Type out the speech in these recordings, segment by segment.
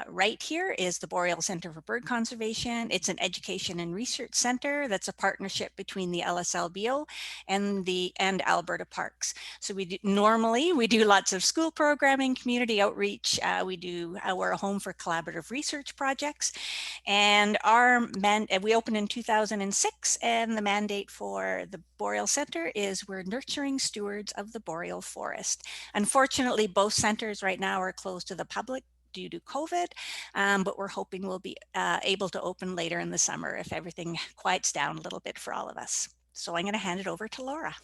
right here is the Boreal Center for Bird Conservation. It's an education and research center that's a partnership between the LSLBO and Alberta Parks. So normally we do lots of school programming, community outreach. We're a home for collaborative research projects, and we opened in 2006, and the mandate for the Boreal Center is we're nurturing stewards of the boreal forest. Unfortunately, both centers right now are closed to the public due to COVID, but we're hoping we'll be able to open later in the summer if everything quiets down a little bit for all of us. So I'm going to hand it over to Laura.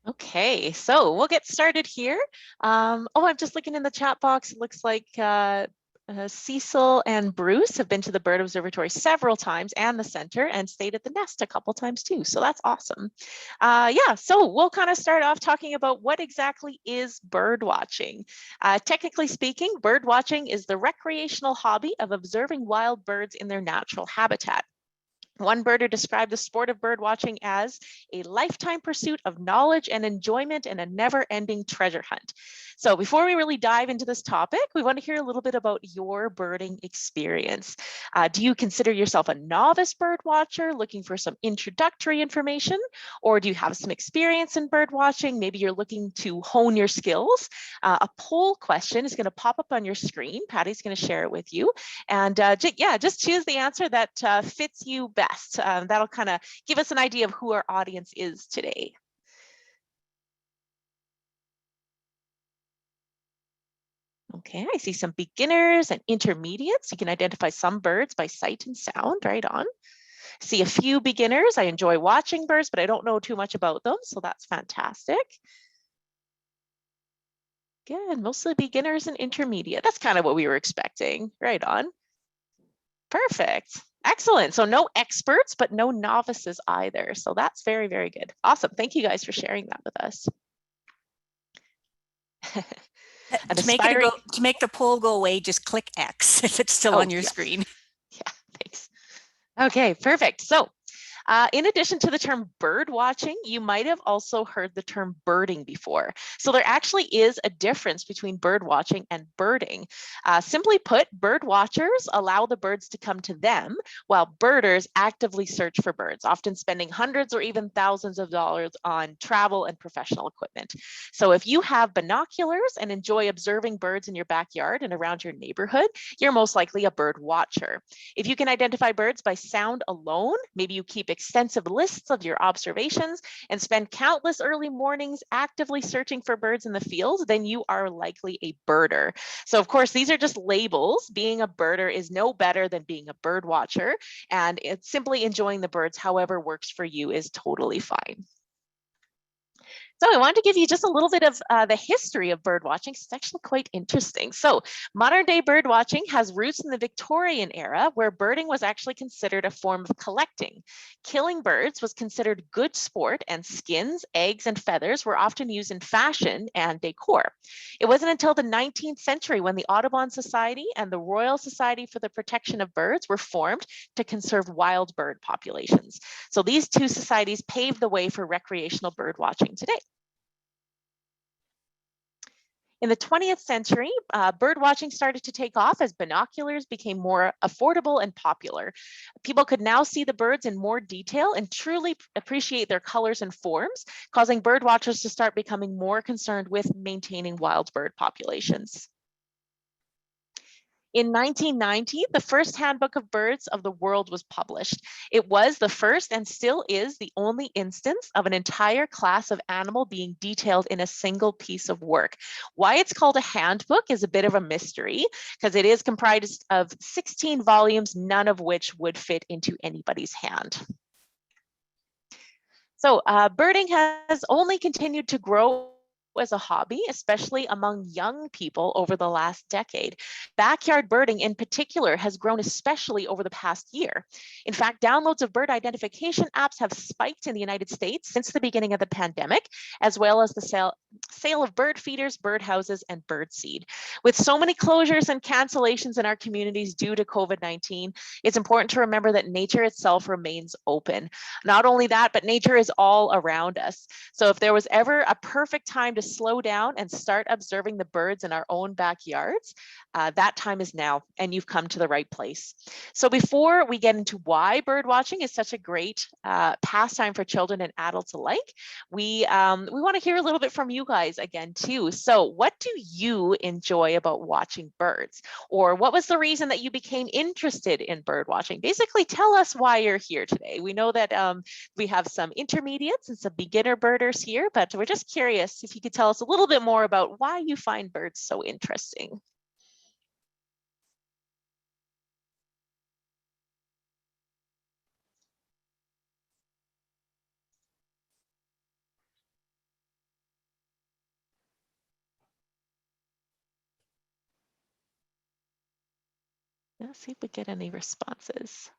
Okay, so we'll get started here. I'm just looking in the chat box. It looks like Cecil and Bruce have been to the Bird Observatory several times and the center, and stayed at the nest a couple times too. So that's awesome. So we'll kind of start off talking about what exactly is bird watching. Technically speaking, bird watching is the recreational hobby of observing wild birds in their natural habitat. One birder described the sport of bird watching as a lifetime pursuit of knowledge and enjoyment and a never-ending treasure hunt. So before we really dive into this topic, we want to hear a little bit about your birding experience. Do you consider yourself a novice bird watcher looking for some introductory information? Or do you have some experience in bird watching? Maybe you're looking to hone your skills. A poll question is going to pop up on your screen. Patty's going to share it with you. And just choose the answer that fits you best. That'll kind of give us an idea of who our audience is today. Okay, I see some beginners and intermediates. You can identify some birds by sight and sound, right on. See a few beginners. I enjoy watching birds, but I don't know too much about them, so that's fantastic. Again, mostly beginners and intermediate. That's kind of what we were expecting, right on. Perfect. Excellent. So no experts, but no novices either. So that's very, very good. Awesome. Thank you guys for sharing that with us. To make the poll go away, just click X if it's still on your screen. Yeah, thanks. Okay, perfect. So in addition to the term bird watching, you might have also heard the term birding before. So there actually is a difference between bird watching and birding. Simply put, bird watchers allow the birds to come to them, while birders actively search for birds, often spending hundreds or even thousands of dollars on travel and professional equipment. So if you have binoculars and enjoy observing birds in your backyard and around your neighborhood, you're most likely a bird watcher. If you can identify birds by sound alone, maybe you keep extensive lists of your observations and spend countless early mornings actively searching for birds in the field, then you are likely a birder. So of course, these are just labels. Being a birder is no better than being a bird watcher, and it's simply enjoying the birds however works for you is totally fine. So I wanted to give you just a little bit of the history of bird watching. It's actually quite interesting. So modern day bird watching has roots in the Victorian era, where birding was actually considered a form of collecting. Killing birds was considered good sport, and skins, eggs, and feathers were often used in fashion and decor. It wasn't until the 19th century when the Audubon Society and the Royal Society for the Protection of Birds were formed to conserve wild bird populations. So these two societies paved the way for recreational bird watching today. In the 20th century, bird watching started to take off as binoculars became more affordable and popular. People could now see the birds in more detail and truly appreciate their colors and forms, causing bird watchers to start becoming more concerned with maintaining wild bird populations. In 1990, the first handbook of birds of the world was published. It was the first and still is the only instance of an entire class of animal being detailed in a single piece of work. Why it's called a handbook is a bit of a mystery, because it is comprised of 16 volumes, none of which would fit into anybody's hand. So birding has only continued to grow as a hobby, especially among young people over the last decade. Backyard birding in particular has grown especially over the past year. In fact, downloads of bird identification apps have spiked in the United States since the beginning of the pandemic, as well as the sale of bird feeders, bird houses, and bird seed. With so many closures and cancellations in our communities due to COVID-19, it's important to remember that nature itself remains open. Not only that, but nature is all around us. So if there was ever a perfect time to slow down and start observing the birds in our own backyards, that time is now, and you've come to the right place. So before we get into why bird watching is such a great pastime for children and adults alike, we want to hear a little bit from you guys again too. So what do you enjoy about watching birds? Or what was the reason that you became interested in bird watching? Basically, tell us why you're here today. We know that we have some intermediates and some beginner birders here, but we're just curious if you could tell us a little bit more about why you find birds so interesting. Let's see if we get any responses.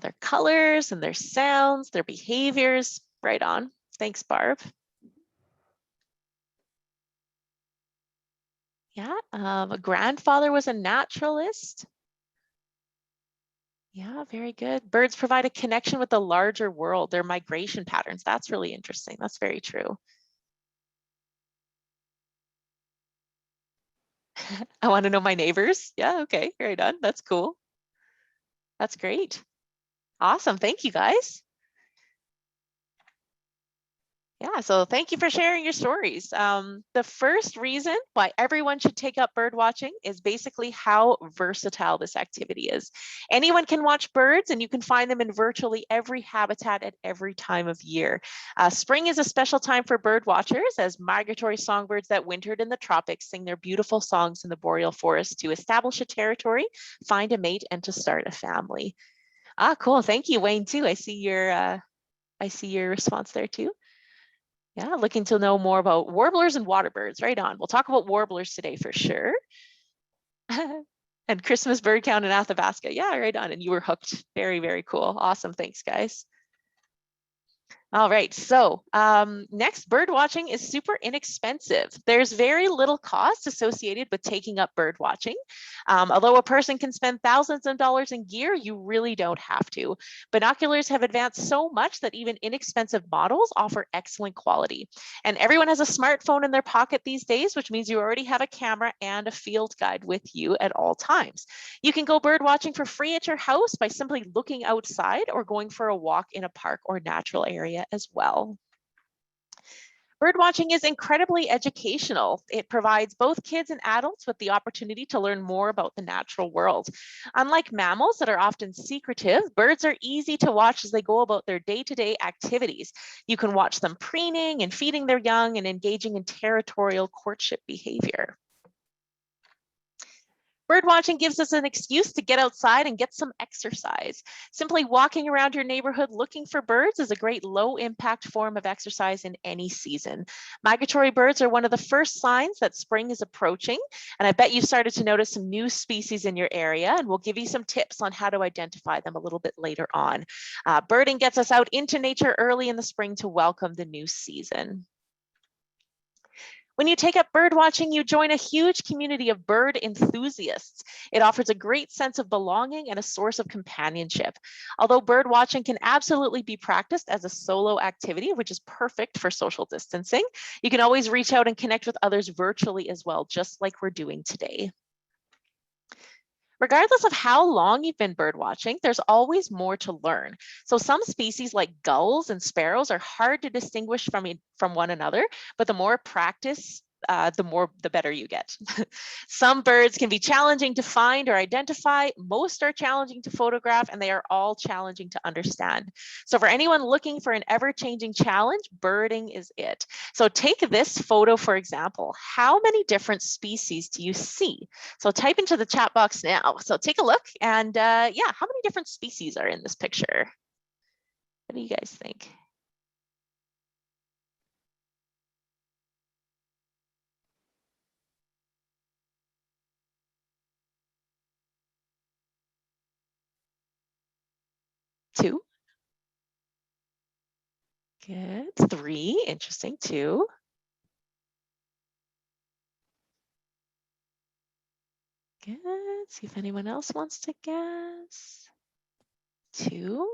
Their colors and their sounds, their behaviors. Right on. Thanks, Barb. Yeah, a grandfather was a naturalist. Yeah, very good. Birds provide a connection with the larger world, their migration patterns. That's really interesting. That's very true. I want to know my neighbors. Yeah, okay, right on. That's cool. That's great. Awesome. Thank you, guys. Yeah, so thank you for sharing your stories. The first reason why everyone should take up bird watching is basically how versatile this activity is. Anyone can watch birds, and you can find them in virtually every habitat at every time of year. Spring is a special time for bird watchers, as migratory songbirds that wintered in the tropics sing their beautiful songs in the boreal forest to establish a territory, find a mate, and to start a family. Cool. Thank you, Wayne, too. I see your response there too. Yeah, looking to know more about warblers and waterbirds. Right on. We'll talk about warblers today for sure. And Christmas bird count in Athabasca. Yeah, right on. And you were hooked. Very, very cool. Awesome. Thanks, guys. All right, so next, bird watching is super inexpensive. There's very little cost associated with taking up bird watching. Although a person can spend thousands of dollars in gear, you really don't have to. Binoculars have advanced so much that even inexpensive models offer excellent quality. And everyone has a smartphone in their pocket these days, which means you already have a camera and a field guide with you at all times. You can go bird watching for free at your house by simply looking outside or going for a walk in a park or natural area as well. Bird watching is incredibly educational. It provides both kids and adults with the opportunity to learn more about the natural world. Unlike mammals that are often secretive, birds are easy to watch as they go about their day-to-day activities. You can watch them preening and feeding their young and engaging in territorial courtship behavior. Bird watching gives us an excuse to get outside and get some exercise. Simply walking around your neighborhood looking for birds is a great low impact form of exercise in any season. Migratory birds are one of the first signs that spring is approaching, and I bet you've started to notice some new species in your area, and we'll give you some tips on how to identify them a little bit later on. Birding gets us out into nature early in the spring to welcome the new season. When you take up bird watching, you join a huge community of bird enthusiasts. It offers a great sense of belonging and a source of companionship. Although bird watching can absolutely be practiced as a solo activity, which is perfect for social distancing, you can always reach out and connect with others virtually as well, just like we're doing today. Regardless of how long you've been bird watching, there's always more to learn. So some species like gulls and sparrows are hard to distinguish from one another, but the more practice, the better you get. Some birds can be challenging to find or identify. Most are challenging to photograph, and they are all challenging to understand. So for anyone looking for an ever-changing challenge, birding is it. So take this photo, for example. How many different species do you see? So type into the chat box now. So take a look, and yeah, how many different species are in this picture? What do you guys think? Two. Good. Three. Interesting. Two. Good. See if anyone else wants to guess. 2.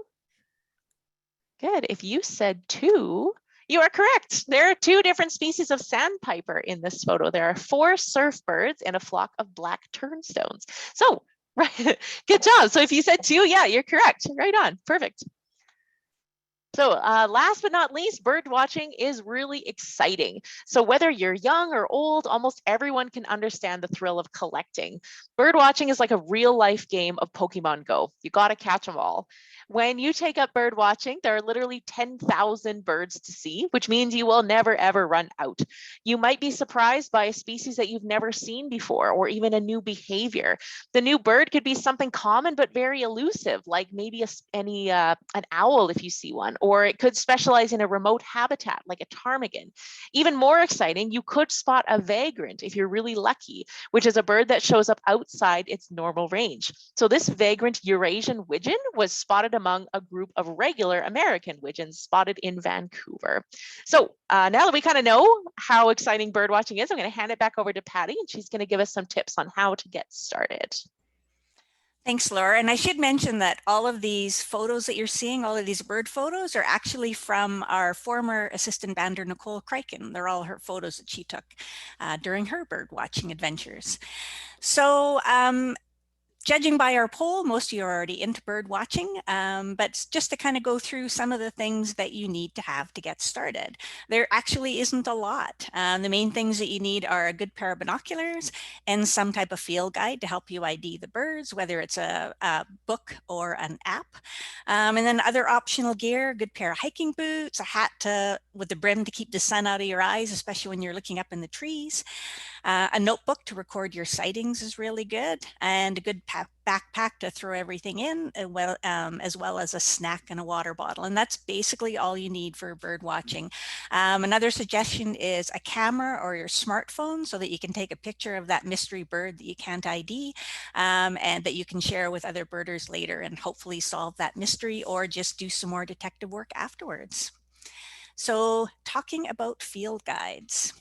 Good. If you said 2, you are correct. There are 2 different species of sandpiper in this photo. There are 4 surf birds and a flock of black turnstones. So, right, good job. So if you said 2, yeah, you're correct. Right on. Perfect. So last but not least, bird watching is really exciting. So whether you're young or old, almost everyone can understand the thrill of collecting. Bird watching is like a real life game of Pokemon Go. You got to catch them all. When you take up bird watching, there are literally 10,000 birds to see, which means you will never ever run out. You might be surprised by a species that you've never seen before, or even a new behavior. The new bird could be something common but very elusive, like maybe an owl if you see one, or it could specialize in a remote habitat like a ptarmigan. Even more exciting, you could spot a vagrant if you're really lucky, which is a bird that shows up outside its normal range. So this vagrant Eurasian widgeon was spotted among a group of regular American widgeons spotted in Vancouver. So now that we kind of know how exciting bird watching is, I'm going to hand it back over to Patty, and she's going to give us some tips on how to get started. Thanks, Laura. And I should mention that all of these photos that you're seeing, all of these bird photos, are actually from our former assistant bander, Nicole Criken. They're all her photos that she took during her bird watching adventures. So judging by our poll, most of you are already into bird watching, but just to kind of go through some of the things that you need to have to get started. There actually isn't a lot. The main things that you need are a good pair of binoculars and some type of field guide to help you ID the birds, whether it's a book or an app. And then other optional gear, a good pair of hiking boots, a hat with the brim to keep the sun out of your eyes, especially when you're looking up in the trees. A notebook to record your sightings is really good, and a good backpack to throw everything in, as well as a snack and a water bottle. And that's basically all you need for bird watching. Another suggestion is a camera or your smartphone so that you can take a picture of that mystery bird that you can't ID, and that you can share with other birders later and hopefully solve that mystery or just do some more detective work afterwards. So talking about field guides.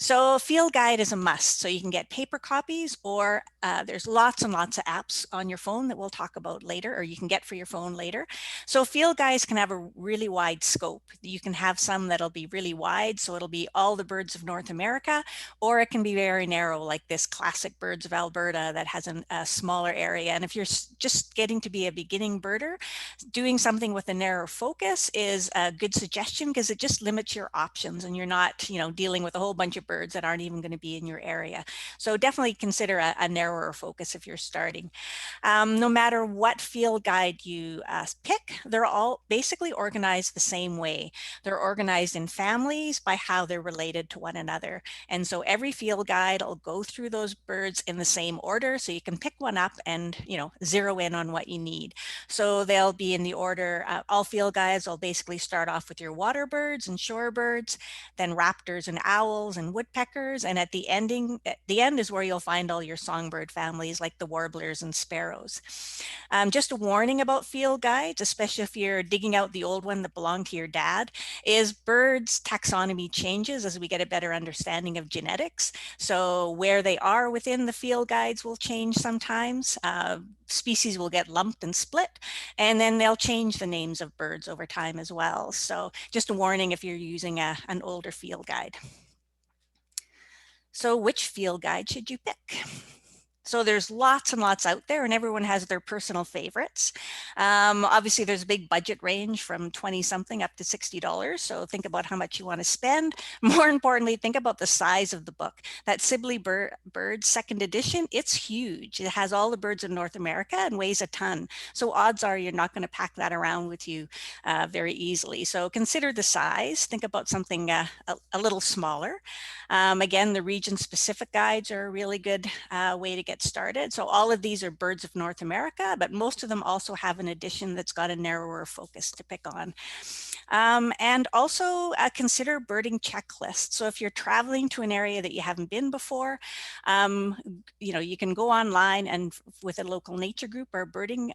So a field guide is a must. So you can get paper copies, or there's lots and lots of apps on your phone that we'll talk about later, or you can get for your phone later. So field guides can have a really wide scope. You can have some that'll be really wide, so it'll be all the birds of North America, or it can be very narrow, like this classic Birds of Alberta that has a smaller area. And if you're just getting to be a beginning birder, doing something with a narrow focus is a good suggestion because it just limits your options and you're not, dealing with a whole bunch of birds that aren't even going to be in your area. So definitely consider a narrower focus if you're starting. No matter what field guide you pick, they're all basically organized the same way. They're organized in families by how they're related to one another. And so every field guide will go through those birds in the same order. So you can pick one up and, zero in on what you need. So they'll be in the order, all field guides will basically start off with your water birds and shorebirds, then raptors and owls and woodpeckers. And at the end is where you'll find all your songbird families like the warblers and sparrows. Just a warning about field guides, especially if you're digging out the old one that belonged to your dad, is birds taxonomy changes as we get a better understanding of genetics. So where they are within the field guides will change sometimes. Species will get lumped and split, and then they'll change the names of birds over time as well. So just a warning if you're using an older field guide. So which field guide should you pick? So there's lots and lots out there and everyone has their personal favorites. Obviously there's a big budget range from 20 something up to $60. So think about how much you want to spend. More importantly, think about the size of the book. That Sibley Bird second edition, it's huge. It has all the birds in North America and weighs a ton. So odds are you're not going to pack that around with you very easily. So consider the size. Think about something a little smaller. Again, the region specific guides are a really good way to get started. So all of these are birds of North America, but most of them also have an edition that's got a narrower focus to pick on. And also consider birding checklists. So if you're traveling to an area that you haven't been before, you can go online and with a local nature group or birding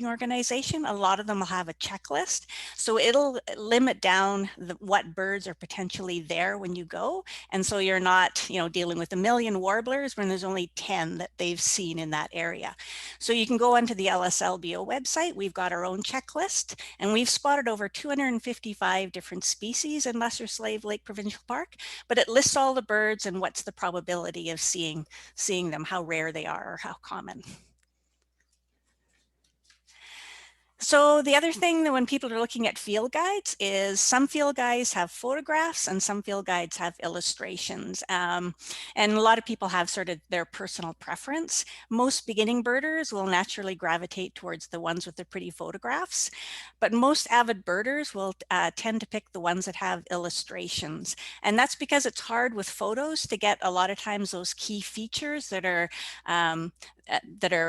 organization, a lot of them will have a checklist. So it'll limit down what birds are potentially there when you go. And so you're not, dealing with a million warblers when there's only 10 that they've seen in that area. So you can go onto the LSLBO website. We've got our own checklist, and we've spotted over 255 different species in Lesser Slave Lake Provincial Park, but it lists all the birds and what's the probability of seeing them, how rare they are or how common. So the other thing that when people are looking at field guides is some field guides have photographs and some field guides have illustrations. And a lot of people have sort of their personal preference. Most beginning birders will naturally gravitate towards the ones with the pretty photographs, but most avid birders will tend to pick the ones that have illustrations. And that's because it's hard with photos to get a lot of times those key features that are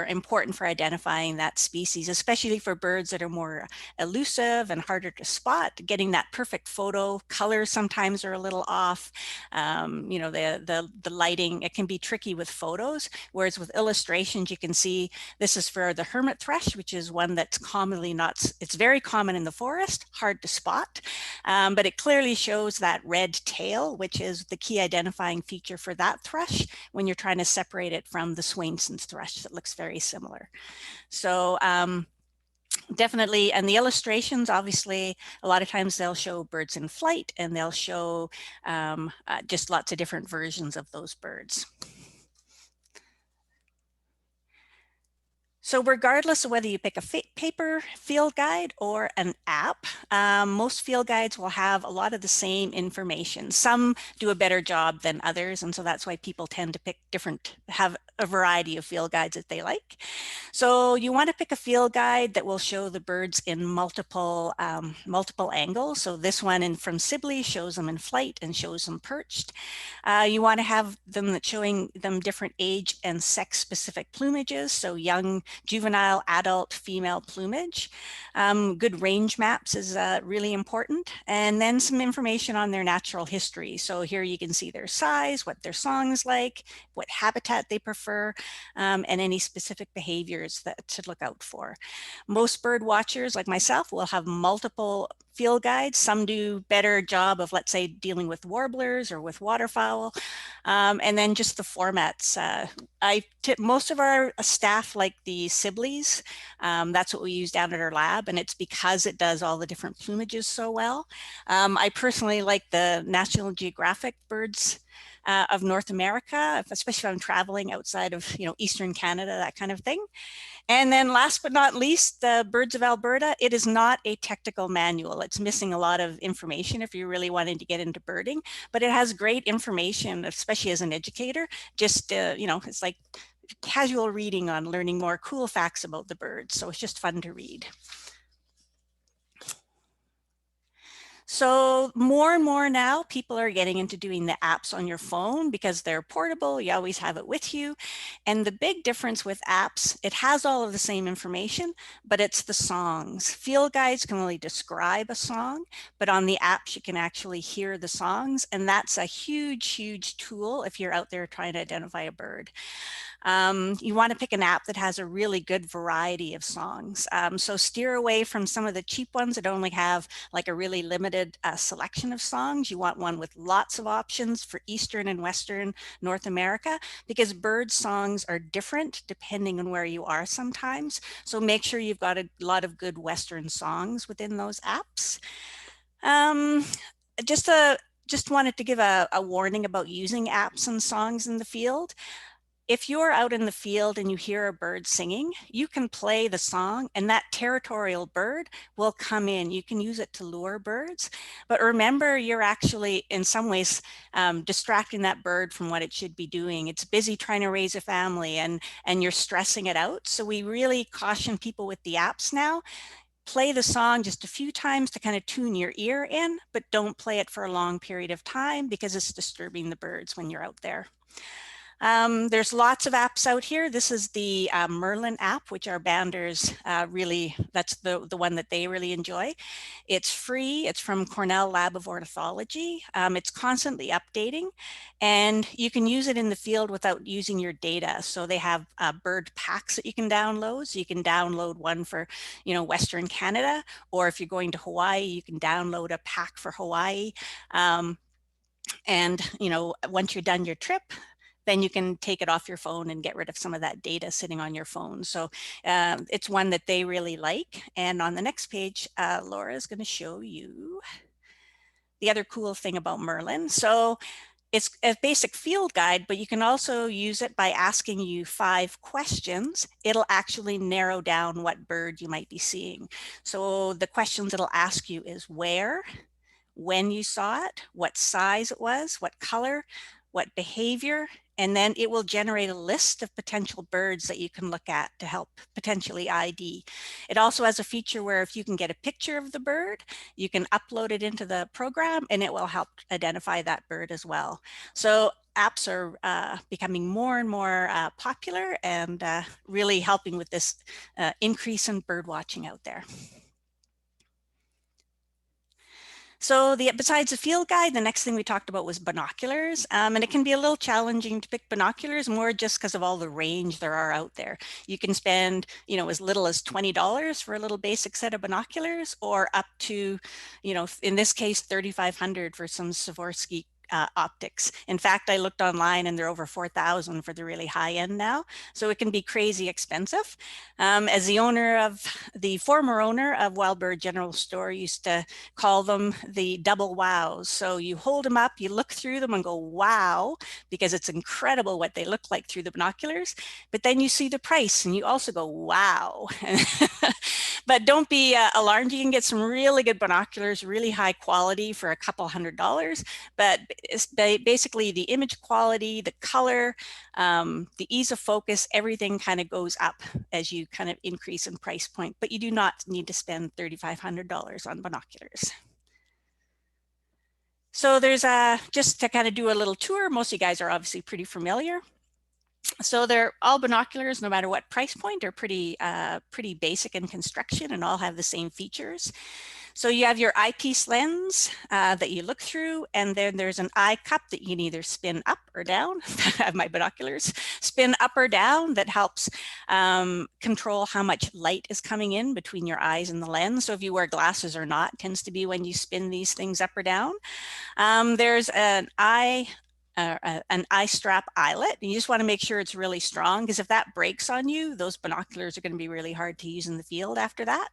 important for identifying that species, especially for birds that are more elusive and harder to spot. Getting that perfect photo, colors sometimes are a little off. You know, the lighting, it can be tricky with photos, whereas with illustrations, you can see this is for the hermit thrush, which is one that's commonly not, it's very common in the forest, hard to spot, but it clearly shows that red tail, which is the key identifying feature for that thrush when you're trying to separate it from the Swainson's thrush that looks very similar. So definitely, and the illustrations, obviously, a lot of times they'll show birds in flight and they'll show just lots of different versions of those birds. So regardless of whether you pick a paper field guide or an app, most field guides will have a lot of the same information. Some do a better job than others, and so that's why people tend to pick have a variety of field guides that they like. So you want to pick a field guide that will show the birds in multiple angles. So this one from Sibley shows them in flight and shows them perched. You want to have them showing them different age and sex specific plumages. So young, juvenile, adult, female plumage. Good range maps is really important. And then some information on their natural history. So here you can see their size, what their song is like, what habitat they prefer, and any specific behaviors that to look out for. Most bird watchers like myself will have multiple field guides. Some do better job of, let's say, dealing with warblers or with waterfowl. And then just the formats. Most of our staff like the Sibleys. That's what we use down at our lab, and it's because it does all the different plumages so well. I personally like the National Geographic birds of North America, especially if I'm traveling outside of, Eastern Canada, that kind of thing. And then last but not least, the Birds of Alberta. It is not a technical manual. It's missing a lot of information if you're really wanting to get into birding, but it has great information, especially as an educator. Just, it's like casual reading on learning more cool facts about the birds. So it's just fun to read. So more and more now, people are getting into doing the apps on your phone because they're portable. You always have it with you. And the big difference with apps, it has all of the same information, but it's the songs. Field guides can only describe a song, but on the apps, you can actually hear the songs. And that's a huge, huge tool if you're out there trying to identify a bird. You want to pick an app that has a really good variety of songs. So steer away from some of the cheap ones that only have like a really limited selection of songs. You want one with lots of options for Eastern and Western North America, because bird songs are different depending on where you are sometimes. So make sure you've got a lot of good Western songs within those apps. Just wanted to give a warning about using apps and songs in the field. If you're out in the field and you hear a bird singing, you can play the song and that territorial bird will come in. You can use it to lure birds, but remember, you're actually in some ways distracting that bird from what it should be doing. It's busy trying to raise a family and you're stressing it out. So we really caution people with the apps now. Play the song just a few times to kind of tune your ear in, but don't play it for a long period of time because it's disturbing the birds when you're out there. There's lots of apps out here. This is the Merlin app, which our banders really, that's the one that they really enjoy. It's free. It's from Cornell Lab of Ornithology. It's constantly updating, and you can use it in the field without using your data. So they have bird packs that you can download. So you can download one for, Western Canada, or if you're going to Hawaii, you can download a pack for Hawaii. And, once you're done your trip, then you can take it off your phone and get rid of some of that data sitting on your phone. So it's one that they really like. And on the next page, Laura is going to show you the other cool thing about Merlin. So it's a basic field guide, but you can also use it by asking you 5 questions. It'll actually narrow down what bird you might be seeing. So the questions it'll ask you is where, when you saw it, what size it was, what color, what behavior, and then it will generate a list of potential birds that you can look at to help potentially ID. It also has a feature where if you can get a picture of the bird, you can upload it into the program and it will help identify that bird as well. So apps are becoming more and more popular and really helping with this increase in bird watching out there. So besides the field guide, the next thing we talked about was binoculars. And it can be a little challenging to pick binoculars, more just because of all the range there are out there. You can spend, as little as $20 for a little basic set of binoculars, or up to, in this case, $3,500 for some Swarovski optics. In fact, I looked online and they're over 4,000 for the really high end now. So it can be crazy expensive. As the former owner of Wild Bird General Store used to call them the double wows. So you hold them up, you look through them and go, wow, because it's incredible what they look like through the binoculars. But then you see the price and you also go, wow. But don't be alarmed. You can get some really good binoculars, really high quality for a couple $100. But it's basically the image quality, the color, the ease of focus, everything kind of goes up as you kind of increase in price point. But you do not need to spend $3,500 on binoculars. So there's just to kind of do a little tour. Most of you guys are obviously pretty familiar. So they're all binoculars, no matter what price point, are pretty basic in construction and all have the same features. So you have your eyepiece lens that you look through, and then there's an eye cup that you can either spin up or down. I have my binoculars spin up or down that helps control how much light is coming in between your eyes and the lens. So if you wear glasses or not, tends to be when you spin these things up or down. There's an eye strap eyelet, and you just want to make sure it's really strong, because if that breaks on you, those binoculars are going to be really hard to use in the field after that.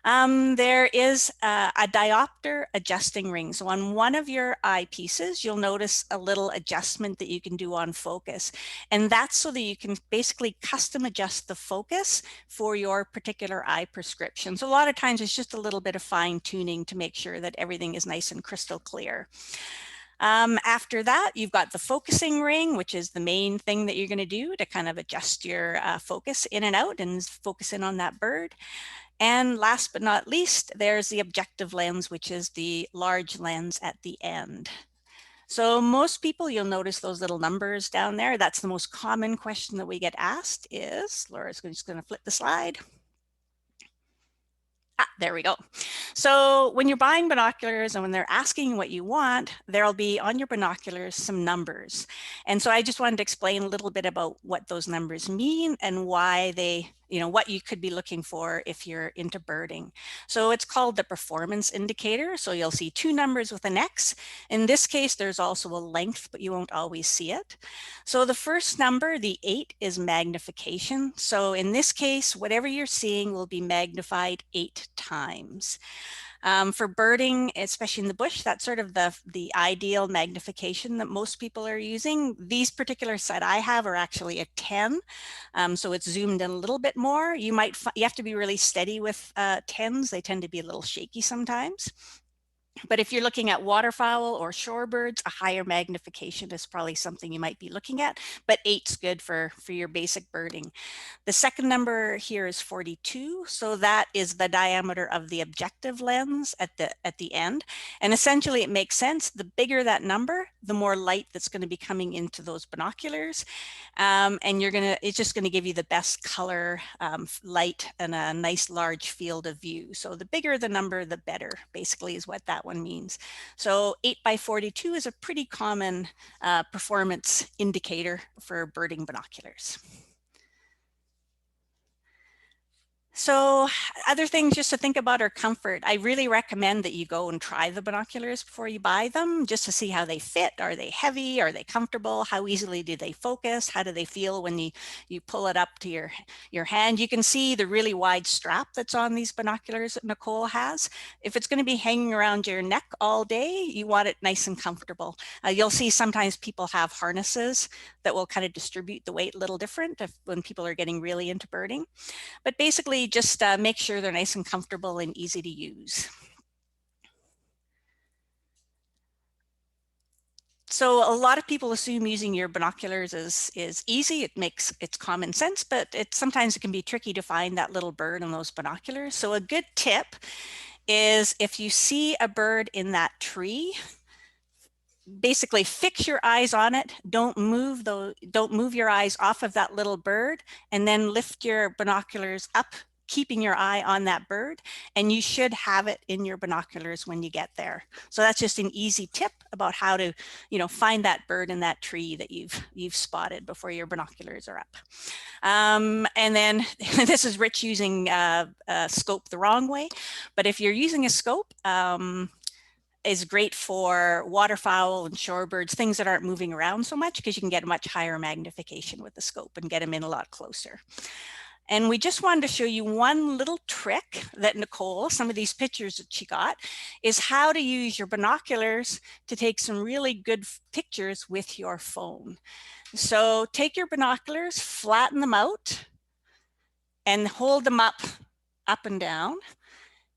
There is a diopter adjusting ring. So on one of your eyepieces, you'll notice a little adjustment that you can do on focus. And that's so that you can basically custom adjust the focus for your particular eye prescription. So a lot of times it's just a little bit of fine tuning to make sure that everything is nice and crystal clear. After that, you've got the focusing ring, which is the main thing that you're going to do to kind of adjust your focus in and out and focus in on that bird. And last but not least, there's the objective lens, which is the large lens at the end. So most people, you'll notice those little numbers down there. That's the most common question that we get asked is, Laura's just going to flip the slide. There we go. So when you're buying binoculars and when they're asking what you want, there'll be on your binoculars some numbers. And so I just wanted to explain a little bit about what those numbers mean and why they, what you could be looking for if you're into birding. So it's called the performance indicator. So you'll see 2 numbers with an X. In this case, there's also a length, but you won't always see it. So the first number, the 8, is magnification. So in this case, whatever you're seeing will be magnified 8 times. For birding, especially in the bush, that's sort of the ideal magnification that most people are using. These particular set I have are actually a 10, so it's zoomed in a little bit more. You have to be really steady with 10s. They tend to be a little shaky sometimes. But if you're looking at waterfowl or shorebirds, a higher magnification is probably something you might be looking at, but 8's good for your basic birding. The second number here is 42. So that is the diameter of the objective lens at the end. And essentially it makes sense. The bigger that number, the more light that's going to be coming into those binoculars. And it's just going to give you the best color, light, and a nice large field of view. So the bigger the number, the better, basically, is what that one means. So 8x42 is a pretty common performance indicator for birding binoculars. So other things just to think about are comfort. I really recommend that you go and try the binoculars before you buy them, just to see how they fit. Are they heavy? Are they comfortable? How easily do they focus? How do they feel when you pull it up to your hand? You can see the really wide strap that's on these binoculars that Nicole has. If it's going to be hanging around your neck all day, you want it nice and comfortable. You'll see sometimes people have harnesses that will kind of distribute the weight a little different when people are getting really into birding. But basically just make sure they're nice and comfortable and easy to use. So a lot of people assume using your binoculars is easy. It's common sense, but sometimes it can be tricky to find that little bird in those binoculars. So a good tip is if you see a bird in that tree, basically fix your eyes on it. Don't move your eyes off of that little bird, and then lift your binoculars up, keeping your eye on that bird, and you should have it in your binoculars when you get there. So that's just an easy tip about how to, find that bird in that tree that you've spotted before your binoculars are up. And then this is Rich using a scope the wrong way, but if you're using a scope, is great for waterfowl and shorebirds, things that aren't moving around so much, because you can get a much higher magnification with the scope and get them in a lot closer. And we just wanted to show you one little trick that Nicole, some of these pictures that she got, is how to use your binoculars to take some really good pictures with your phone. So take your binoculars, flatten them out, and hold them up and down.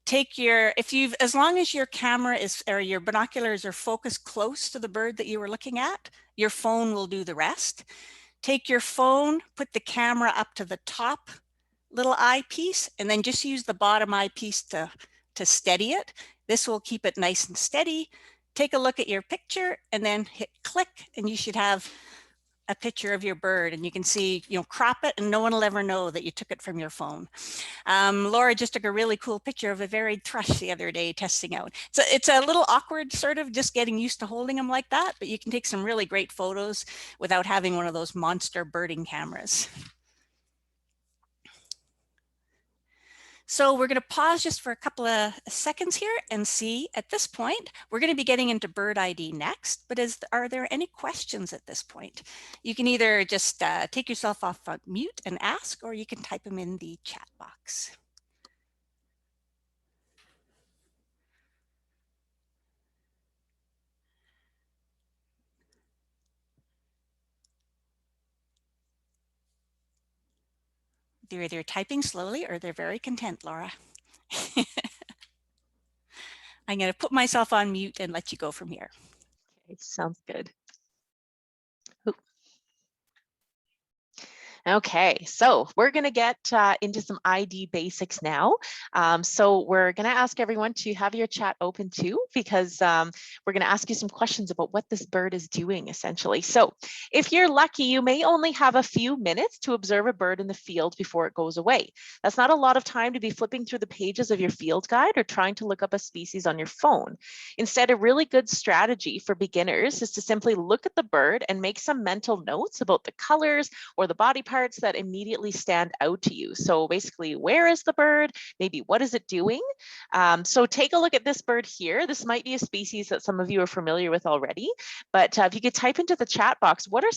Take as long as your camera or your binoculars are focused close to the bird that you were looking at, your phone will do the rest. Take your phone, put the camera up to the top little eyepiece, and then just use the bottom eyepiece to steady it. This will keep it nice and steady. Take a look at your picture and then hit click, and you should have a picture of your bird, and you can see, crop it and no one will ever know that you took it from your phone. Laura just took a really cool picture of a varied thrush the other day testing out. So it's a little awkward sort of just getting used to holding them like that, but you can take some really great photos without having one of those monster birding cameras. So we're going to pause just for a couple of seconds here and see. At this point, we're going to be getting into bird ID next, but are there any questions at this point? You can either just take yourself off on mute and ask, or you can type them in the chat box. They're either typing slowly or they're very content, Laura. I'm going to put myself on mute and let you go from here. Okay, sounds good. Ooh. Okay, so we're going to get into some ID basics now. So we're going to ask everyone to have your chat open too, because we're going to ask you some questions about what this bird is doing essentially. So if you're lucky, you may only have a few minutes to observe a bird in the field before it goes away. That's not a lot of time to be flipping through the pages of your field guide or trying to look up a species on your phone. Instead, a really good strategy for beginners is to simply look at the bird and make some mental notes about the colors or the body parts that immediately stand out to you. So basically, where is the bird? Maybe what is it doing? So take a look at this bird here. This might be a species that some of you are familiar with already, but if you could type into the chat box, what are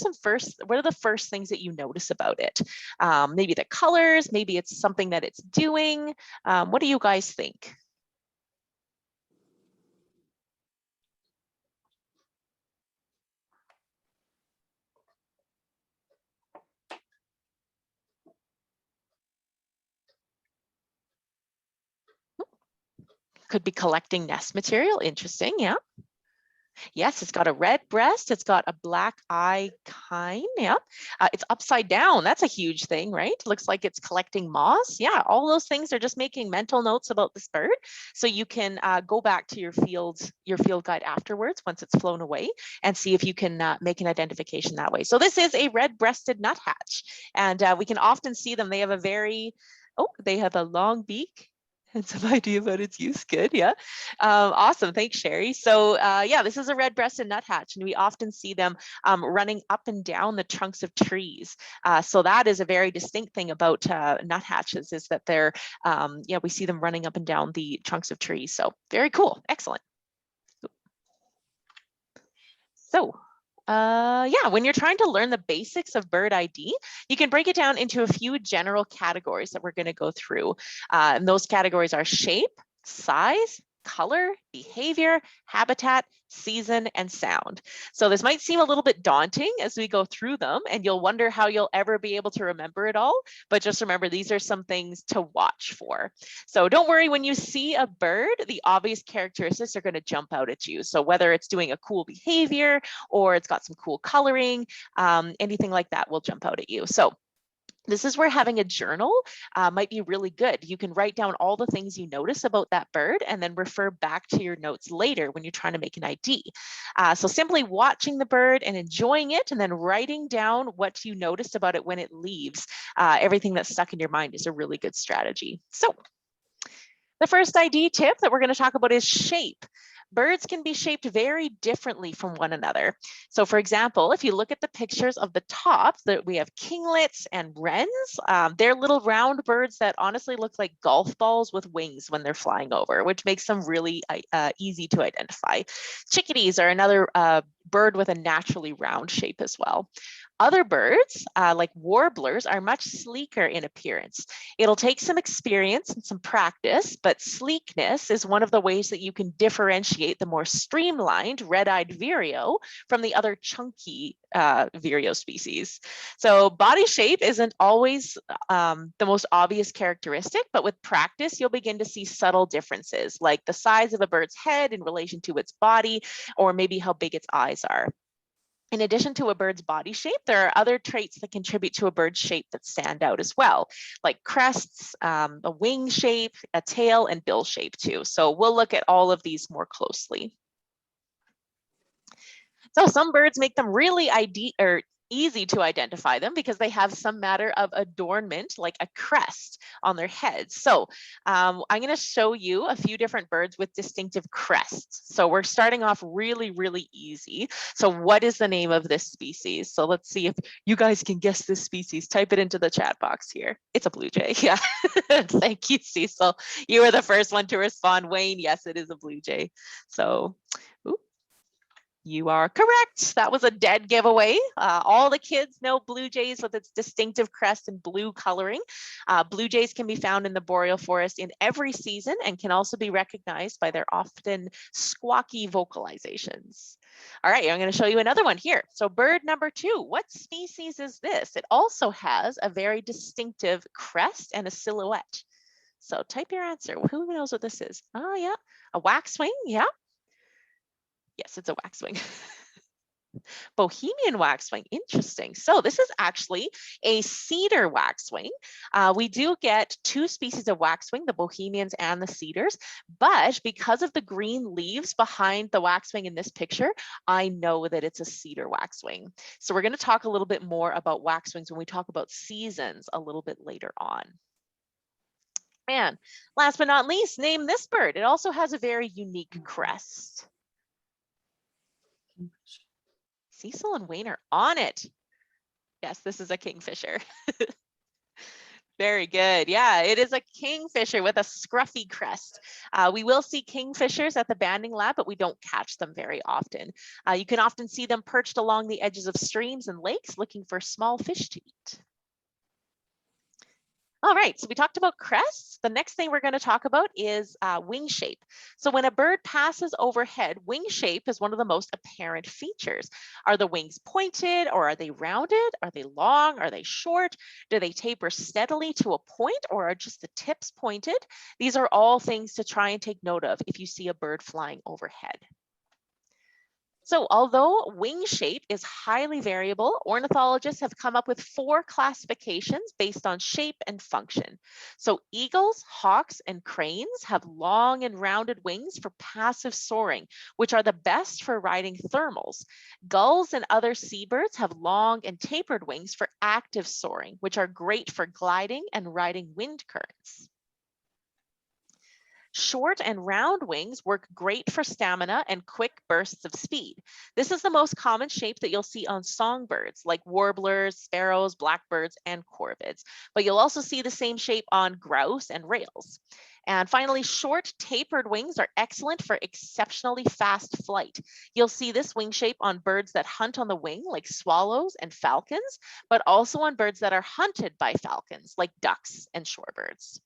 the first things that you notice about it? Maybe the colors, maybe it's something that it's doing. What do you guys think? Could be collecting nest material. Interesting, yeah. Yes, it's got a red breast. It's got a black eye kind. Yeah. It's upside down. That's a huge thing, right? Looks like it's collecting moss. Yeah, all those things are just making mental notes about this bird. So you can go back to your field guide afterwards once it's flown away and see if you can make an identification that way. So this is a red-breasted nuthatch, and we can often see them. They have a long beak. and some idea about its use. Good, yeah. Awesome, thanks, Sherry. So yeah, this is a red-breasted nuthatch, and we often see them running up and down the trunks of trees. So that is a very distinct thing about nuthatches, is that they're, yeah, we see them running up and down the trunks of trees. So very cool, excellent. So yeah, when you're trying to learn the basics of bird ID, you can break it down into a few general categories that we're going to go through. And those categories are shape, size, color, behavior, habitat, season, and sound. So this might seem a little bit daunting as we go through them, and you'll wonder how you'll ever be able to remember it all. But just remember, these are some things to watch for. So don't worry, when you see a bird, the obvious characteristics are going to jump out at you. So whether it's doing a cool behavior or it's got some cool coloring, anything like that will jump out at you. So this is where having a journal might be really good. You can write down all the things you notice about that bird and then refer back to your notes later when you're trying to make an ID. So simply watching the bird and enjoying it, and then writing down what you noticed about it when it leaves, everything that's stuck in your mind, is a really good strategy. So the first ID tip that we're going to talk about is shape. Birds can be shaped very differently from one another. So for example, if you look at the pictures of the top, that we have kinglets and wrens. They're little round birds that honestly look like golf balls with wings when they're flying over, which makes them really easy to identify. Chickadees are another bird with a naturally round shape as well. Other birds, like warblers, are much sleeker in appearance. It'll take some experience and some practice, but sleekness is one of the ways that you can differentiate the more streamlined red-eyed vireo from the other chunky vireo species. So body shape isn't always the most obvious characteristic, but with practice, you'll begin to see subtle differences, like the size of a bird's head in relation to its body, or maybe how big its eyes are. In addition to a bird's body shape, there are other traits that contribute to a bird's shape that stand out as well, like crests, a wing shape, a tail, and bill shape too. So we'll look at all of these more closely. So some birds make them really easy to identify them because they have some matter of adornment, like a crest on their heads. So I'm going to show you a few different birds with distinctive crests. So we're starting off really, really easy. So what is the name of this species? So let's see if you guys can guess this species. Type it into the chat box here. It's a blue jay. Yeah. Thank you, Cecil. You were the first one to respond. Wayne, yes, it is a blue jay. So, ooh. You are correct. That was a dead giveaway. All the kids know blue jays with its distinctive crest and blue coloring. Blue jays can be found in the boreal forest in every season and can also be recognized by their often squawky vocalizations. All right, I'm going to show you another one here. So bird number 2, what species is this? It also has a very distinctive crest and a silhouette. So type your answer. Who knows what this is? Oh yeah, a waxwing, yeah. Yes, it's a waxwing. Bohemian waxwing, interesting. So this is actually a cedar waxwing. We do get 2 species of waxwing, the Bohemians and the cedars, but because of the green leaves behind the waxwing in this picture, I know that it's a cedar waxwing. So we're going to talk a little bit more about waxwings when we talk about seasons a little bit later on. And last but not least, name this bird. It also has a very unique crest. Cecil and Wayne are on it. Yes, this is a kingfisher. Very good. Yeah, it is a kingfisher with a scruffy crest. We will see kingfishers at the banding lab, but we don't catch them very often. You can often see them perched along the edges of streams and lakes looking for small fish to eat. All right, so we talked about crests. The next thing we're going to talk about is wing shape. So when a bird passes overhead, wing shape is one of the most apparent features. Are the wings pointed, or are they rounded? Are they long? Are they short? Do they taper steadily to a point, or are just the tips pointed? These are all things to try and take note of if you see a bird flying overhead. So although wing shape is highly variable, ornithologists have come up with 4 classifications based on shape and function. So eagles, hawks, and cranes have long and rounded wings for passive soaring, which are the best for riding thermals. Gulls and other seabirds have long and tapered wings for active soaring, which are great for gliding and riding wind currents. Short and round wings work great for stamina and quick bursts of speed. This is the most common shape that you'll see on songbirds like warblers, sparrows, blackbirds, and corvids. But you'll also see the same shape on grouse and rails. And finally, short tapered wings are excellent for exceptionally fast flight. You'll see this wing shape on birds that hunt on the wing, like swallows and falcons, but also on birds that are hunted by falcons, like ducks and shorebirds.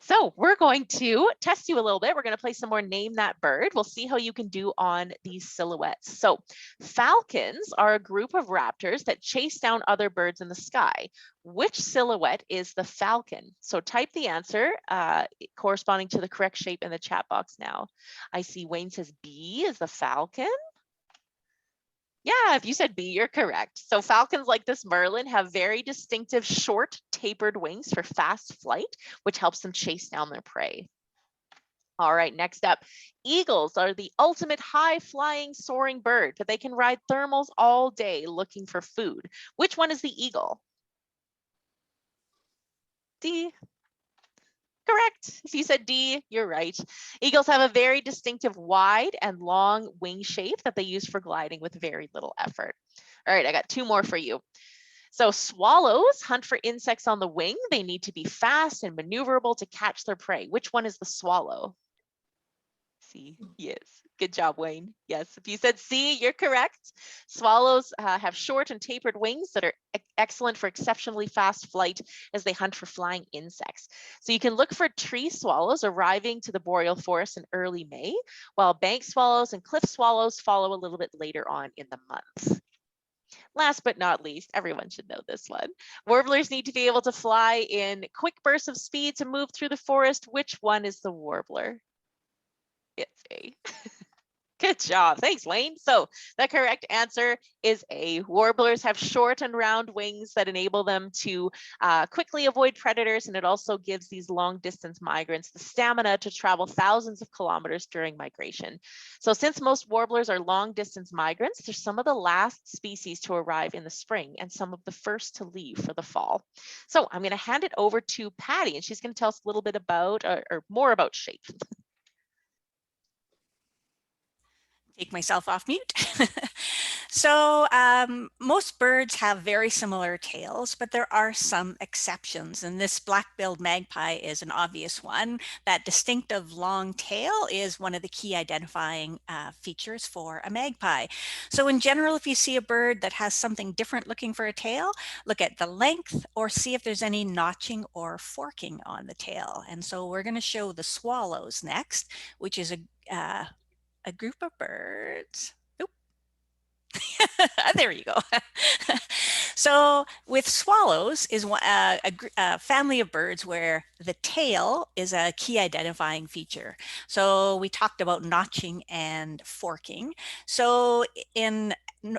So we're going to test you a little bit. We're going to play some more Name That Bird. We'll see how you can do on these silhouettes. So falcons are a group of raptors that chase down other birds in the sky. Which silhouette is the falcon? So type the answer corresponding to the correct shape in the chat box now. I see Wayne says B is the falcon. Yeah, if you said B, you're correct. So falcons like this merlin have very distinctive short tapered wings for fast flight, which helps them chase down their prey. All right, next up, eagles are the ultimate high flying soaring bird, but they can ride thermals all day looking for food. Which one is the eagle? D. Correct. If you said D, you're right. Eagles have a very distinctive wide and long wing shape that they use for gliding with very little effort. All right, I got two more for you. So swallows hunt for insects on the wing. They need to be fast and maneuverable to catch their prey. Which one is the swallow? C. Yes. Good job, Wayne. Yes. If you said C, you're correct. Swallows have short and tapered wings that are excellent for exceptionally fast flight as they hunt for flying insects. So you can look for tree swallows arriving to the boreal forest in early May, while bank swallows and cliff swallows follow a little bit later on in the month. Last but not least, everyone should know this one. Warblers need to be able to fly in quick bursts of speed to move through the forest. Which one is the warbler? It's A. Good job. Thanks, Wayne. So the correct answer is A. Warblers have short and round wings that enable them to quickly avoid predators, and it also gives these long distance migrants the stamina to travel thousands of kilometers during migration. So since most warblers are long distance migrants, they're some of the last species to arrive in the spring and some of the first to leave for the fall. So I'm going to hand it over to Patty, and she's going to tell us a little bit about or more about shape. Take myself off mute. So most birds have very similar tails, but there are some exceptions. And this black-billed magpie is an obvious one. That distinctive long tail is one of the key identifying features for a magpie. So in general, if you see a bird that has something different looking for a tail, look at the length or see if there's any notching or forking on the tail. And so we're going to show the swallows next, which is a group of birds. There you go. So with swallows is a family of birds where the tail is a key identifying feature. So we talked about notching and forking. So in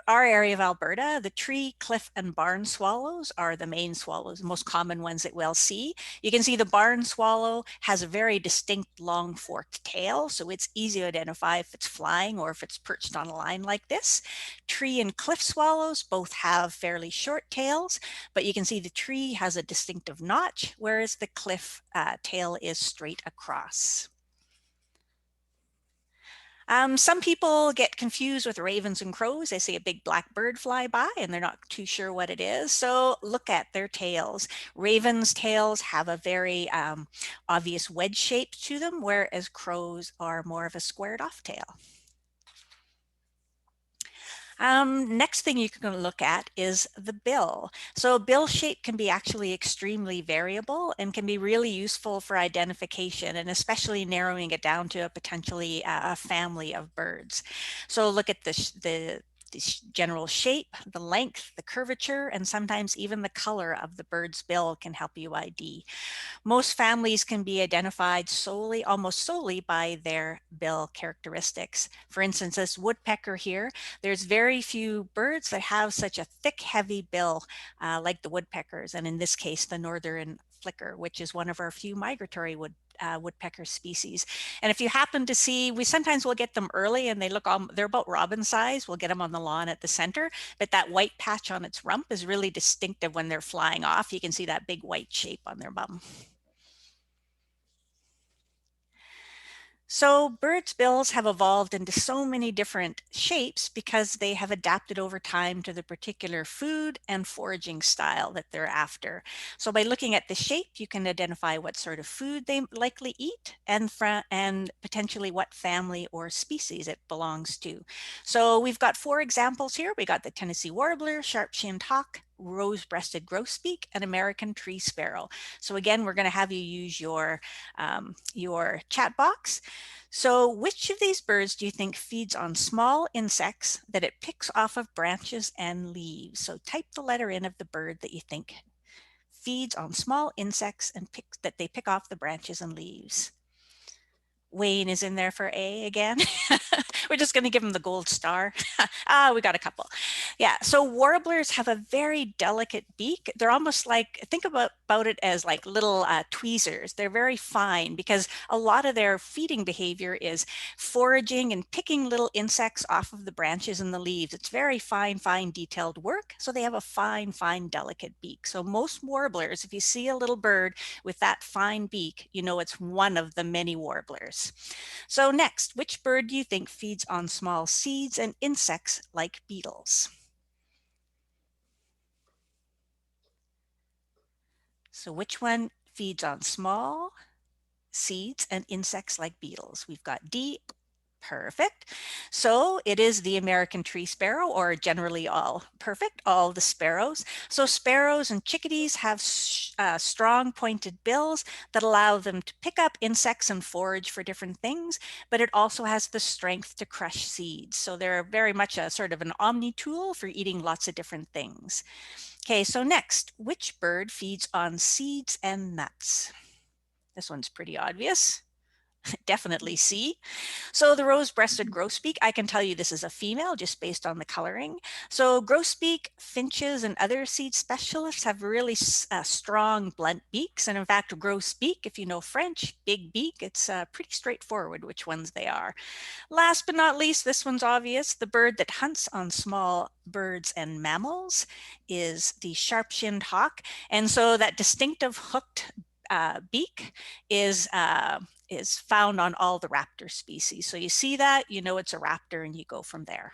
our area of Alberta, the tree, cliff, and barn swallows are the main swallows, the most common ones that we'll see. You can see the barn swallow has a very distinct long forked tail, so it's easy to identify if it's flying or if it's perched on a line like this. Tree and cliff swallows both have fairly short tails, but you can see the tree has a distinctive notch, whereas the cliff tail is straight across. Some people get confused with ravens and crows. They see a big black bird fly by and they're not too sure what it is. So look at their tails. Ravens' tails have a very obvious wedge shape to them, whereas crows are more of a squared off tail. Next thing you can look at is the bill. So bill shape can be actually extremely variable and can be really useful for identification and especially narrowing it down to a potentially a family of birds. So look at the general shape, the length, the curvature, and sometimes even the color of the bird's bill can help you ID. Most families can be identified solely, almost solely by their bill characteristics. For instance, this woodpecker here, there's very few birds that have such a thick, heavy bill like the woodpeckers, and in this case, the northern flicker, which is one of our few migratory woodpecker species. And if you happen to see, we sometimes will get them early and they look they're about robin size. We'll get them on the lawn at the center, but that white patch on its rump is really distinctive when they're flying off. You can see that big white shape on their bum. So birds' bills have evolved into so many different shapes because they have adapted over time to the particular food and foraging style that they're after. So by looking at the shape, you can identify what sort of food they likely eat and potentially what family or species it belongs to. So we've got 4 examples here. We got the Tennessee warbler, sharp-shinned hawk, rose-breasted grosbeak, and American tree sparrow. So again, we're going to have you use your chat box. So which of these birds do you think feeds on small insects that it picks off of branches and leaves? So type the letter in of the bird that you think feeds on small insects and that they pick off the branches and leaves. Wayne is in there for A again. We're just going to give him the gold star. We got a couple. Yeah, so warblers have a very delicate beak. They're almost like, think about it as like little tweezers. They're very fine because a lot of their feeding behavior is foraging and picking little insects off of the branches and the leaves. It's very fine, fine, detailed work. So they have a fine, fine, delicate beak. So most warblers, if you see a little bird with that fine beak, you know it's one of the many warblers. So next, which bird do you think feeds on small seeds and insects like beetles? So which one feeds on small seeds and insects like beetles? We've got D. Perfect. So it is the American tree sparrow, or generally all perfect, all the sparrows. So sparrows and chickadees have strong pointed bills that allow them to pick up insects and forage for different things, but it also has the strength to crush seeds. So they're very much a sort of an omni tool for eating lots of different things. Okay, so next, which bird feeds on seeds and nuts? This one's pretty obvious. Definitely C. So the rose-breasted grosbeak, I can tell you this is a female just based on the coloring. So grosbeak, finches, and other seed specialists have really strong blunt beaks. And in fact, grosbeak, if you know French, big beak, it's pretty straightforward which ones they are. Last but not least, this one's obvious. The bird that hunts on small birds and mammals is the sharp-shinned hawk. And so that distinctive hooked beak is found on all the raptor species. So you see that, you know it's a raptor, and you go from there.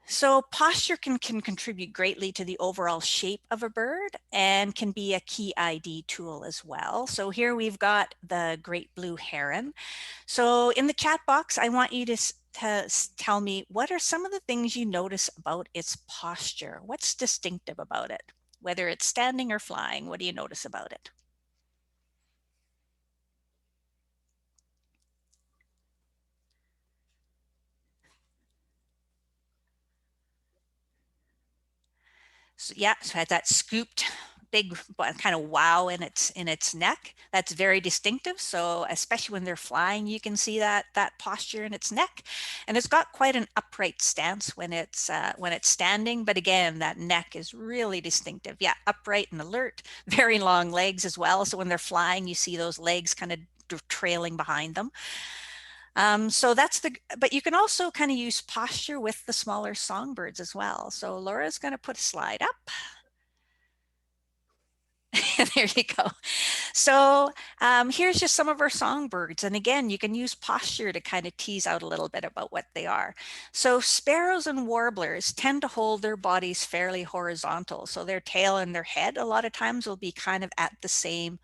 So posture can contribute greatly to the overall shape of a bird and can be a key ID tool as well. So here we've got the great blue heron. So in the chat box, I want you to tell me, what are some of the things you notice about its posture? What's distinctive about it? Whether it's standing or flying, what do you notice about it? So yeah, so it has that scooped big kind of wow in its neck. That's very distinctive. So especially when they're flying, you can see that posture in its neck, and it's got quite an upright stance when it's standing. But again, that neck is really distinctive. Yeah, upright and alert. Very long legs as well. So when they're flying, you see those legs kind of trailing behind them. So but you can also kind of use posture with the smaller songbirds as well. So Laura's going to put a slide up. There you go. So here's just some of our songbirds. And again, you can use posture to kind of tease out a little bit about what they are. So sparrows and warblers tend to hold their bodies fairly horizontal. So their tail and their head a lot of times will be kind of at the same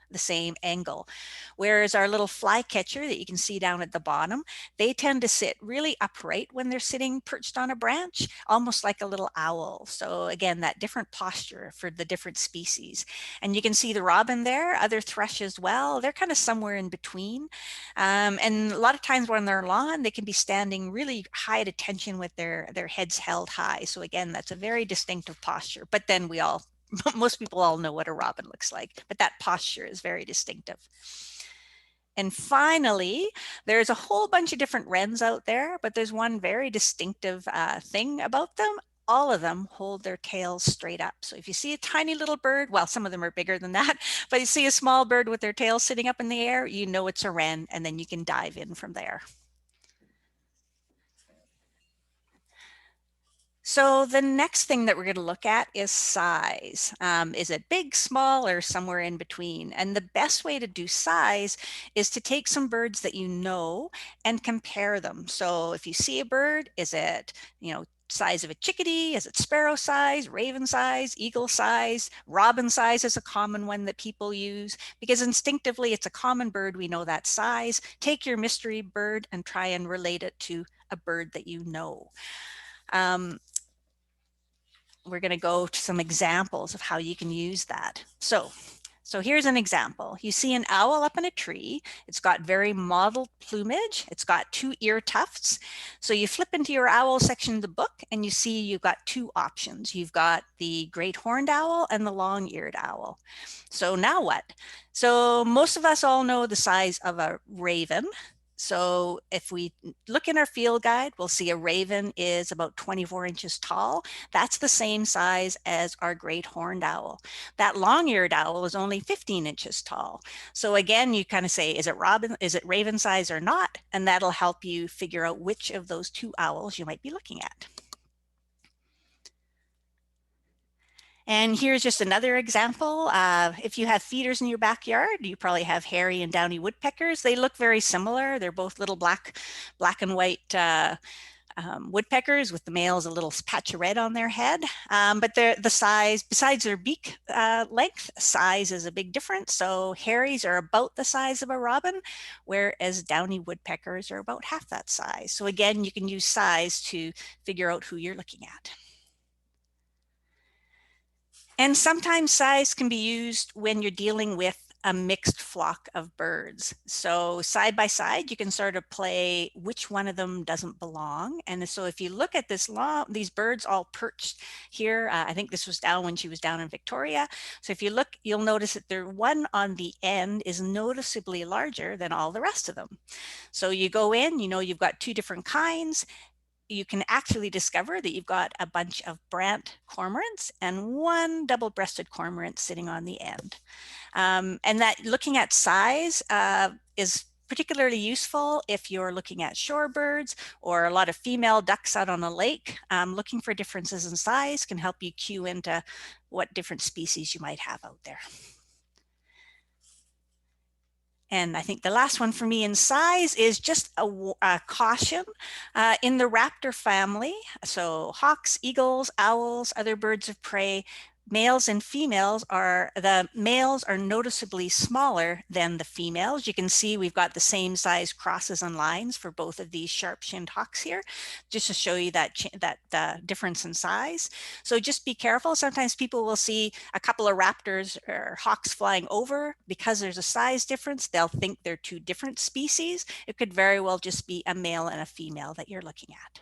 angle. Whereas our little flycatcher that you can see down at the bottom, they tend to sit really upright when they're sitting perched on a branch, almost like a little owl. So again, that different posture for the different species. And you can see the robin there, other thrush as well. They're kind of somewhere in between. And a lot of times when they're on, they can be standing really high at attention with their heads held high. So again, that's a very distinctive posture. But then most people all know what a robin looks like, but that posture is very distinctive. And finally, there's a whole bunch of different wrens out there, but there's one very distinctive thing about them. All of them hold their tails straight up. So if you see a tiny little bird, well, some of them are bigger than that, but you see a small bird with their tail sitting up in the air, you know it's a wren, and then you can dive in from there. So the next thing that we're going to look at is size. Is it big, small, or somewhere in between? And the best way to do size is to take some birds that you know and compare them. So if you see a bird, is it, size of a chickadee? Is it sparrow size, raven size, eagle size? Robin size is a common one that people use because instinctively it's a common bird. We know that size. Take your mystery bird and try and relate it to a bird that you know. We're going to go to some examples of how you can use that. So here's an example. You see an owl up in a tree. It's got very mottled plumage. It's got 2 ear tufts. So you flip into your owl section of the book and you see you've got 2 options. You've got the great horned owl and the long-eared owl. So now what? So most of us all know the size of a raven. So if we look in our field guide, we'll see a raven is about 24 inches tall. That's the same size as our great horned owl. That long-eared owl is only 15 inches tall. So again, you kind of say, is it raven size or not? And that'll help you figure out which of those 2 owls you might be looking at. And here's just another example. If you have feeders in your backyard, you probably have hairy and downy woodpeckers. They look very similar. They're both little black and white woodpeckers with the males a little patch of red on their head. But the size, besides their beak length, size is a big difference. So hairies are about the size of a robin, whereas downy woodpeckers are about half that size. So again, you can use size to figure out who you're looking at. And sometimes size can be used when you're dealing with a mixed flock of birds. So side by side, you can sort of play which one of them doesn't belong. And so if you look at these birds all perched here, I think this was down when she was down in Victoria. So if you look, you'll notice that the one on the end is noticeably larger than all the rest of them. So you go in, you've got 2 different kinds. You can actually discover that you've got a bunch of brant cormorants and 1 double-breasted cormorant sitting on the end. And that looking at size is particularly useful if you're looking at shorebirds or a lot of female ducks out on a lake. Looking for differences in size can help you cue into what different species you might have out there. And I think the last one for me in size is just a caution in the raptor family. So hawks, eagles, owls, other birds of prey, males and females the males are noticeably smaller than the females. You can see we've got the same size crosses and lines for both of these sharp-shinned hawks here, just to show you that difference in size. So just be careful. Sometimes people will see a couple of raptors or hawks flying over. Because there's a size difference, they'll think they're 2 different species. It could very well just be a male and a female that you're looking at.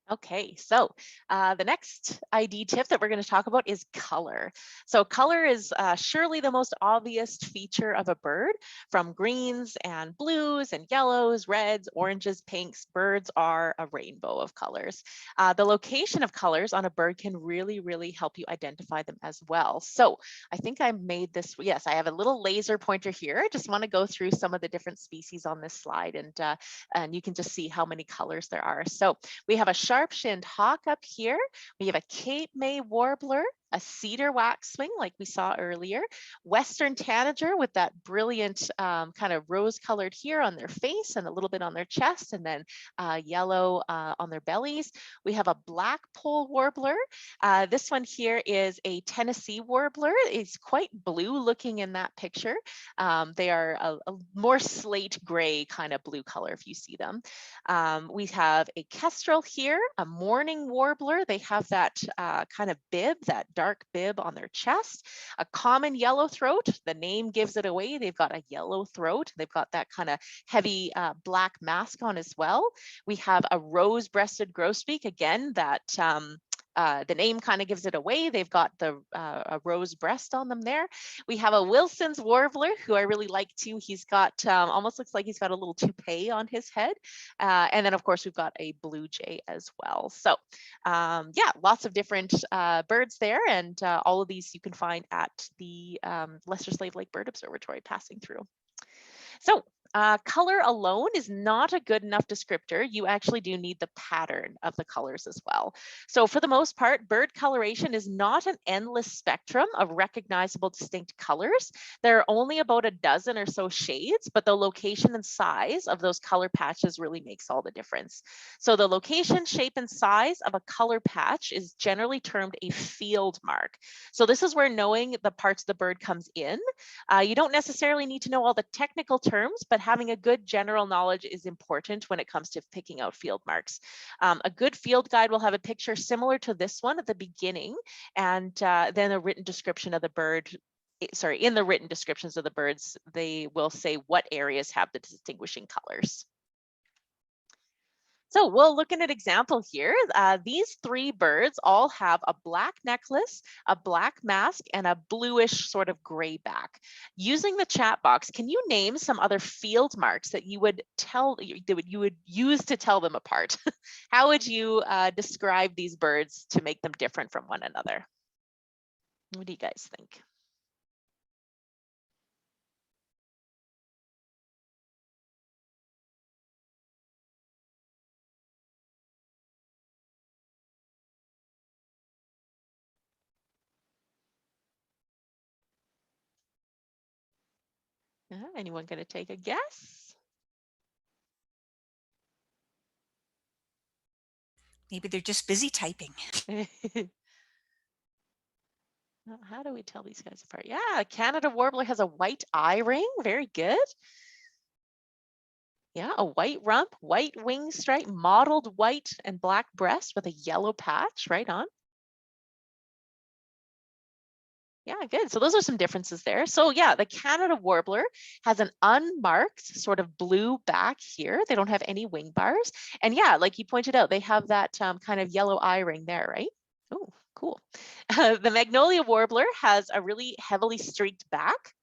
Okay, so the next ID tip that we're going to talk about is color. So color is surely the most obvious feature of a bird. From greens and blues and yellows, reds, oranges, pinks, birds are a rainbow of colors. The location of colors on a bird can really, really help you identify them as well. So I think I made this, yes, I have a little laser pointer here. I just want to go through some of the different species on this slide, and you can just see how many colors there are. So we have a sharp-shinned hawk up here. We have a Cape May warbler, a cedar waxwing like we saw earlier, western tanager with that brilliant kind of rose-colored here on their face and a little bit on their chest, and then yellow on their bellies. We have a blackpoll warbler. This one here is a Tennessee warbler. It's quite blue looking in that picture. They are a more slate gray kind of blue color if you see them. We have a kestrel here, a mourning warbler. They have that kind of bib, that dark bib on their chest. A common yellow throat, the name gives it away. They've got a yellow throat. They've got that kind of heavy black mask on as well. We have a rose-breasted grosbeak, again, that the name kind of gives it away. They've got a rose breast on them there. We have a Wilson's warbler, who I really like too. He's got, almost looks like he's got a little toupee on his head. And then of course we've got a blue jay as well. So yeah, lots of different birds there, and all of these you can find at the Lesser Slave Lake Bird Observatory passing through. So Color alone is not a good enough descriptor. You actually do need the pattern of the colors as well. So for the most part, bird coloration is not an endless spectrum of recognizable distinct colors. There are only about a dozen or so shades, but the location and size of those color patches really makes all the difference. So the location, shape, and size of a color patch is generally termed a field mark. So this is where knowing the parts of the bird comes in. You don't necessarily need to know all the technical terms, but having a good general knowledge is important when it comes to picking out field marks. A good field guide will have a picture similar to this one at the beginning, and then a written description of the bird. Sorry, in the written descriptions of the birds, they will say what areas have the distinguishing colors. So we'll look at an example here. These three birds all have a black necklace, a black mask, and a bluish sort of gray back. Using the chat box, can you name some other field marks that you would use to tell them apart? How would you describe these birds to make them different from one another? What do you guys think? Anyone going to take a guess? Maybe they're just busy typing. How do we tell these guys apart? Yeah, Canada warbler has a white eye ring. Very good. Yeah, a white rump, white wing stripe, mottled white and black breast with a yellow patch. Right on. Yeah, good. So those are some differences there. So yeah, the Canada warbler has an unmarked sort of blue back here. They don't have any wing bars. And yeah, like you pointed out, they have that kind of yellow eye ring there, right? Oh, cool. The Magnolia warbler has a really heavily streaked back,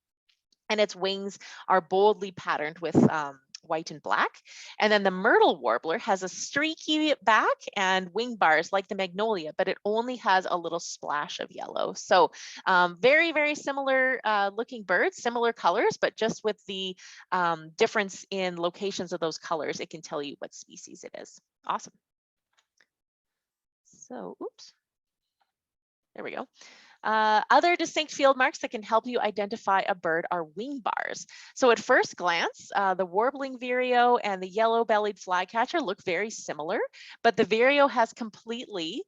and its wings are boldly patterned with white and black. And then the myrtle warbler has a streaky back and wing bars like the magnolia, but it only has a little splash of yellow. So very, very similar looking birds, similar colors, but just with the difference in locations of those colors, it can tell you what species it is. Awesome. So, oops, there we go. Other distinct field marks that can help you identify a bird are wing bars. So at first glance, the warbling vireo and the yellow-bellied flycatcher look very similar, but the vireo has completely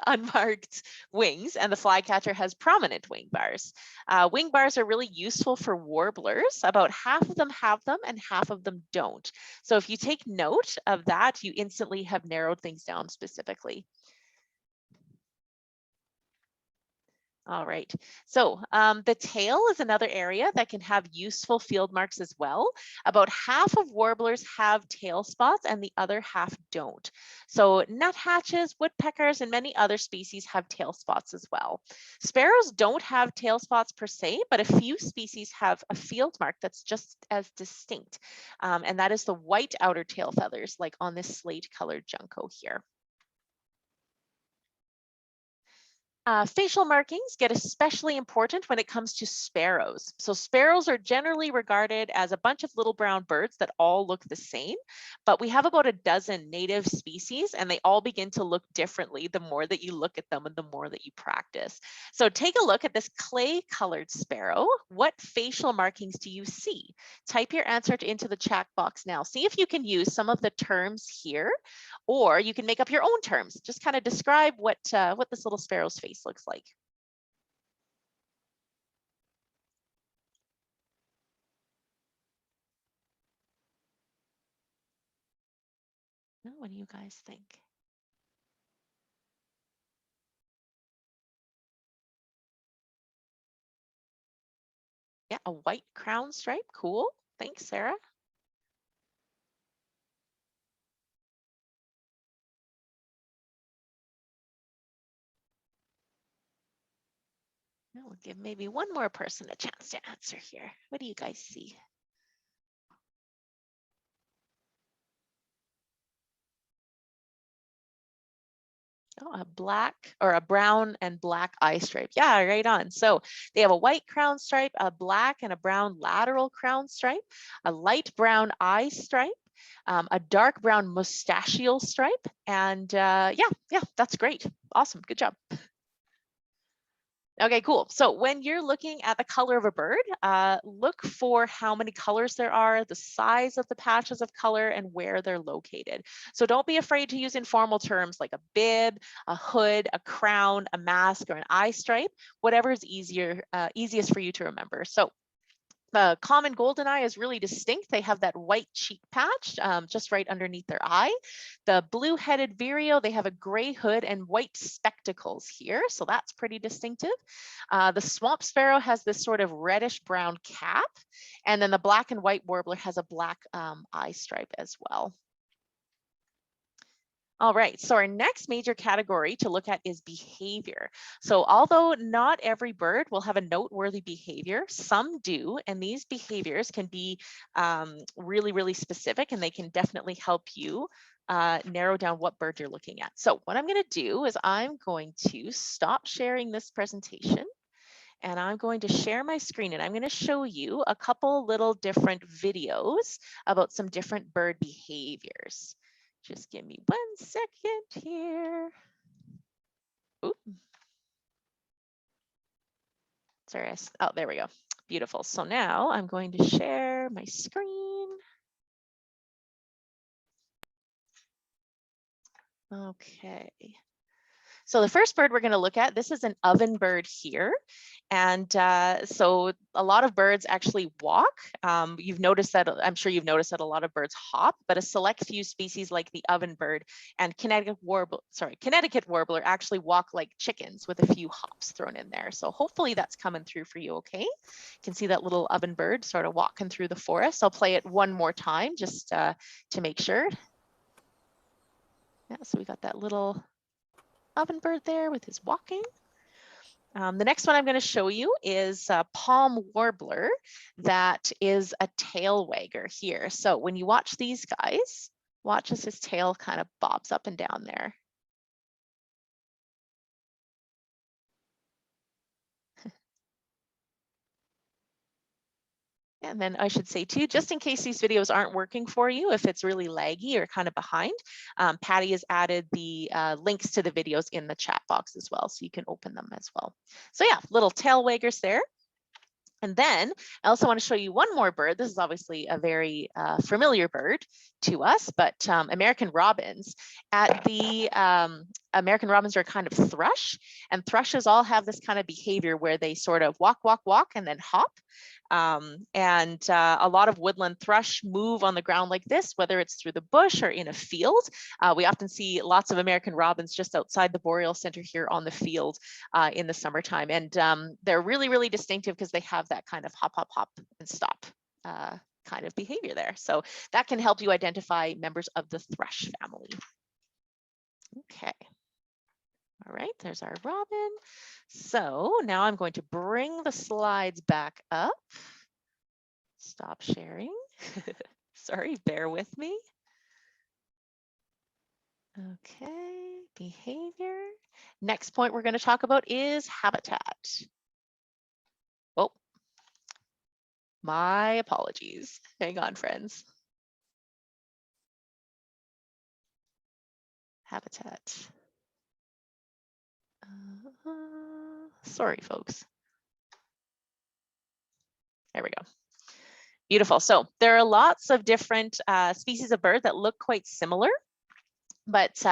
unmarked wings, and the flycatcher has prominent wing bars. Wing bars are really useful for warblers. About half of them have them and half of them don't. So if you take note of that, you instantly have narrowed things down specifically. All right, so the tail is another area that can have useful field marks as well. About half of warblers have tail spots and the other half don't. So nuthatches, woodpeckers, and many other species have tail spots as well. Sparrows don't have tail spots per se, but a few species have a field mark that's just as distinct. And that is the white outer tail feathers, like on this slate colored junco here. Facial markings get especially important when it comes to sparrows. So sparrows are generally regarded as a bunch of little brown birds that all look the same, but we have about a dozen native species and they all begin to look differently the more that you look at them and the more that you practice. So take a look at this clay colored sparrow. What facial markings do you see? Type your answer into the chat box now. See if you can use some of the terms here, or you can make up your own terms. Just kind of describe what this little sparrow's face looks like. Now, what do you guys think? Yeah, a white crown stripe. Cool. Thanks, Sarah. Now we'll give maybe one more person a chance to answer here. What do you guys see? Oh, a black or a brown and black eye stripe. Yeah, right on. So they have a white crown stripe, a black and a brown lateral crown stripe, a light brown eye stripe, a dark brown mustachial stripe. And yeah, that's great. Awesome. Good job. Okay, cool. So when you're looking at the color of a bird, look for how many colors there are, the size of the patches of color, and where they're located. So don't be afraid to use informal terms like a bib, a hood, a crown, a mask, or an eye stripe, whatever is easiest for you to remember. So the common goldeneye is really distinct. They have that white cheek patch just right underneath their eye. The blue-headed vireo, they have a gray hood and white spectacles here, so that's pretty distinctive. The swamp sparrow has this sort of reddish brown cap, and then the black and white warbler has a black eye stripe as well. All right, so our next major category to look at is behavior. So although not every bird will have a noteworthy behavior, some do, and these behaviors can be really, really specific, and they can definitely help you narrow down what bird you're looking at. So what I'm gonna do is I'm going to stop sharing this presentation, and I'm going to share my screen, and I'm going to show you a couple little different videos about some different bird behaviors. Just give me 1 second here. Oop. Sorry, oh, there we go. Beautiful. So now I'm going to share my screen. Okay. So the first bird we're going to look at, this is an oven bird here. And so a lot of birds actually walk. You've noticed that, I'm sure you've noticed that a lot of birds hop, but a select few species like the oven bird and Connecticut warbler actually walk like chickens with a few hops thrown in there. So hopefully that's coming through for you, okay? You can see that little oven bird sort of walking through the forest. I'll play it one more time just to make sure. Yeah, so we got that little oven bird there with his walking. The next one I'm going to show you is a palm warbler that is a tail wagger here. So when you watch these guys, watch as his tail kind of bobs up and down there. And then I should say too, just in case these videos aren't working for you, if it's really laggy or kind of behind, Patty has added the links to the videos in the chat box as well, so you can open them as well. So yeah, little tail waggers there. And then I also want to show you one more bird. This is obviously a very familiar bird to us, but American robins. American robins are a kind of thrush, and thrushes all have this kind of behavior where they sort of walk, walk, walk, and then hop. A lot of woodland thrush move on the ground like this, whether it's through the bush or in a field. We often see lots of American robins just outside the Boreal Center here on the field in the summertime. And they're really, really distinctive because they have that kind of hop, hop, hop and stop kind of behavior there. So that can help you identify members of the thrush family. Okay. All right, there's our robin. So now I'm going to bring the slides back up. Stop sharing. Sorry, bear with me. Okay, behavior. Next point we're going to talk about is habitat. Oh, my apologies. Hang on, friends. Habitat. Sorry, folks. There we go. Beautiful. So there are lots of different species of bird that look quite similar, but